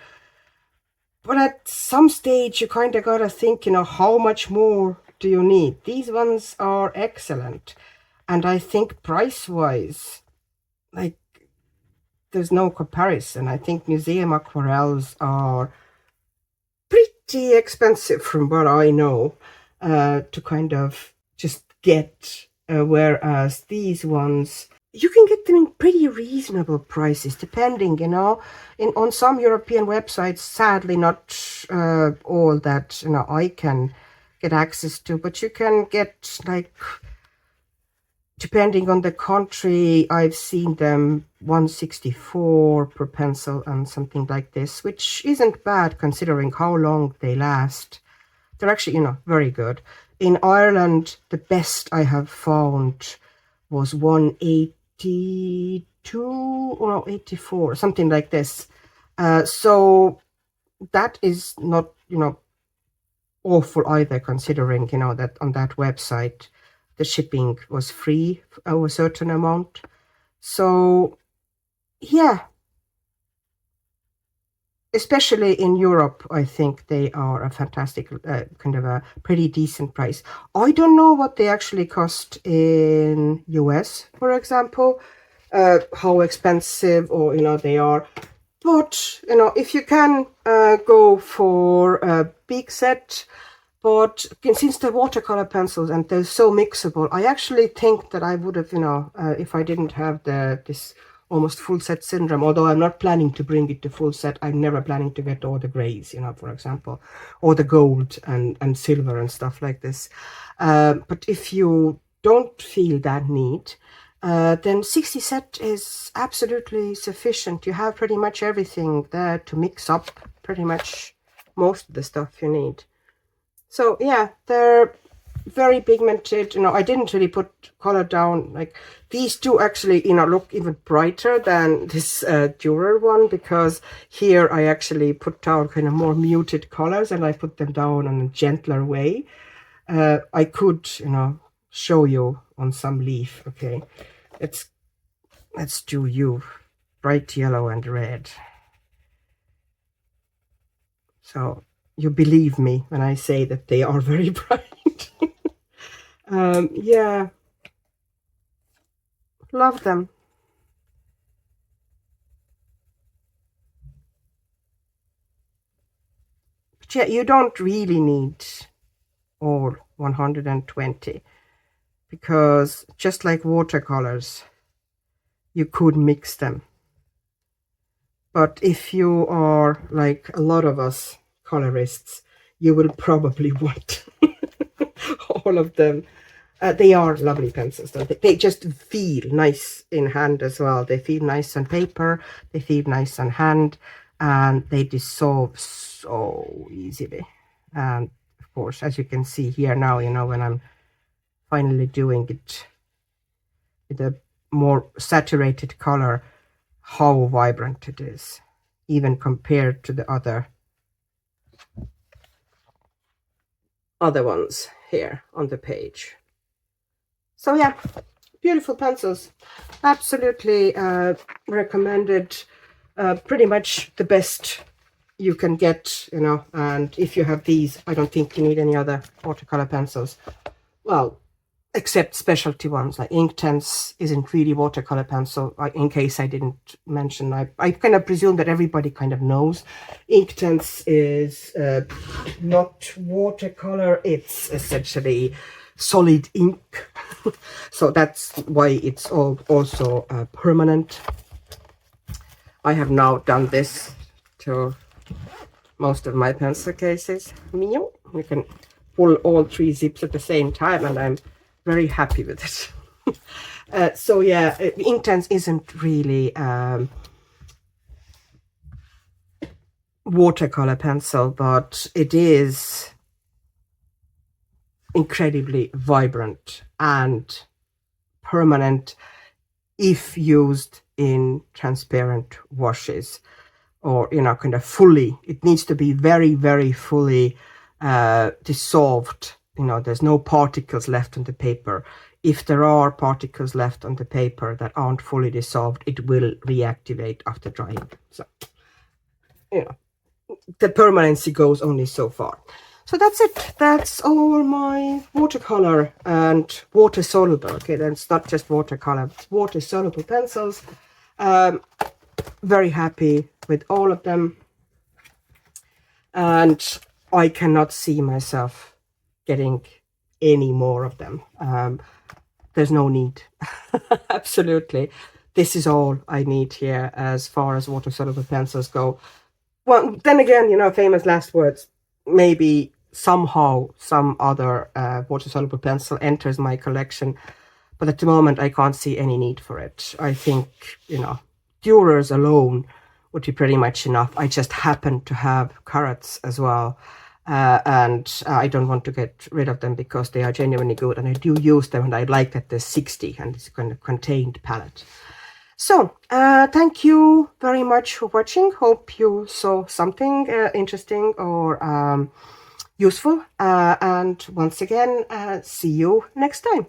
But at some stage you kind of gotta think, how much more do you need? These ones are excellent, and I think price-wise, like, there's no comparison. I think museum aquarelles are pretty expensive from what I know to kind of just get, whereas these ones, you can get them in pretty reasonable prices, depending, on some European websites, sadly not all that I can get access to, but you can get, like, depending on the country, I've seen them 164 per pencil and something like this, which isn't bad considering how long they last. They're actually, very good. In Ireland, the best I have found was 182 or no, 84, something like this. So that is not, awful either, considering, that on that website, the shipping was free of a certain amount. So yeah, especially in Europe, I think they are a fantastic, kind of a pretty decent price. I don't know what they actually cost in US, for example, how expensive or they are. But if you can go for a big set, but since they're watercolor pencils and they're so mixable, I actually think that I would have, if I didn't have this almost full set syndrome, although I'm not planning to bring it to full set, I'm never planning to get all the grays, for example, or the gold and silver and stuff like this. But if you don't feel that need, then 60 set is absolutely sufficient. You have pretty much everything there to mix up pretty much most of the stuff you need. So yeah, they're very pigmented. I didn't really put color down. Like, these two actually, look even brighter than this Durer one, because here I actually put down kind of more muted colors and I put them down in a gentler way. I could, show you on some leaf. Okay, let's do you bright yellow and red. So you believe me when I say that they are very bright. Yeah, love them. But yeah, you don't really need all 120, because just like watercolors, you could mix them. But if you are like a lot of us colorists, you will probably want all of them. They are lovely pencils, though. They just feel nice in hand as well. They feel nice on paper, they feel nice on hand, and they dissolve so easily. And of course, as you can see here now, when I'm finally doing it with a more saturated color, how vibrant it is, even compared to the other ones here on the page. So yeah, beautiful pencils, absolutely recommended. Pretty much the best you can get, you know. And if you have these, I don't think you need any other watercolor pencils. Well, except specialty ones like Inktense isn't really watercolor pencil. In case I didn't mention, I kind of presume that everybody kind of knows Inktense is not watercolor. It's essentially solid ink. So that's why it's also permanent. I have now done this to most of my pencil cases. You can pull all 3 zips at the same time, and I'm very happy with it. So yeah, Inktense isn't really watercolor pencil, but it is incredibly vibrant and permanent if used in transparent washes, or, you know, kind of fully. It needs to be very, very fully dissolved. You know, there's no particles left on the paper. If there are particles left on the paper that aren't fully dissolved, it will reactivate after drying. So, you know, the permanency goes only so far. So that's it. That's all my watercolor and water soluble. Okay, then it's not just watercolor, it's water soluble pencils. Very happy with all of them, and I cannot see myself getting any more of them. There's no need. Absolutely, this is all I need here as far as water soluble pencils go. Well, then again, you know, famous last words, maybe somehow some other water soluble pencil enters my collection, but at the moment I can't see any need for it. I think, you know, Durers alone would be pretty much enough. I just happen to have Karats as well, and I don't want to get rid of them because they are genuinely good, and I do use them, and I like that there's 60 and it's kind of contained palette. So thank you very much for watching. Hope you saw something interesting or useful, and once again, see you next time.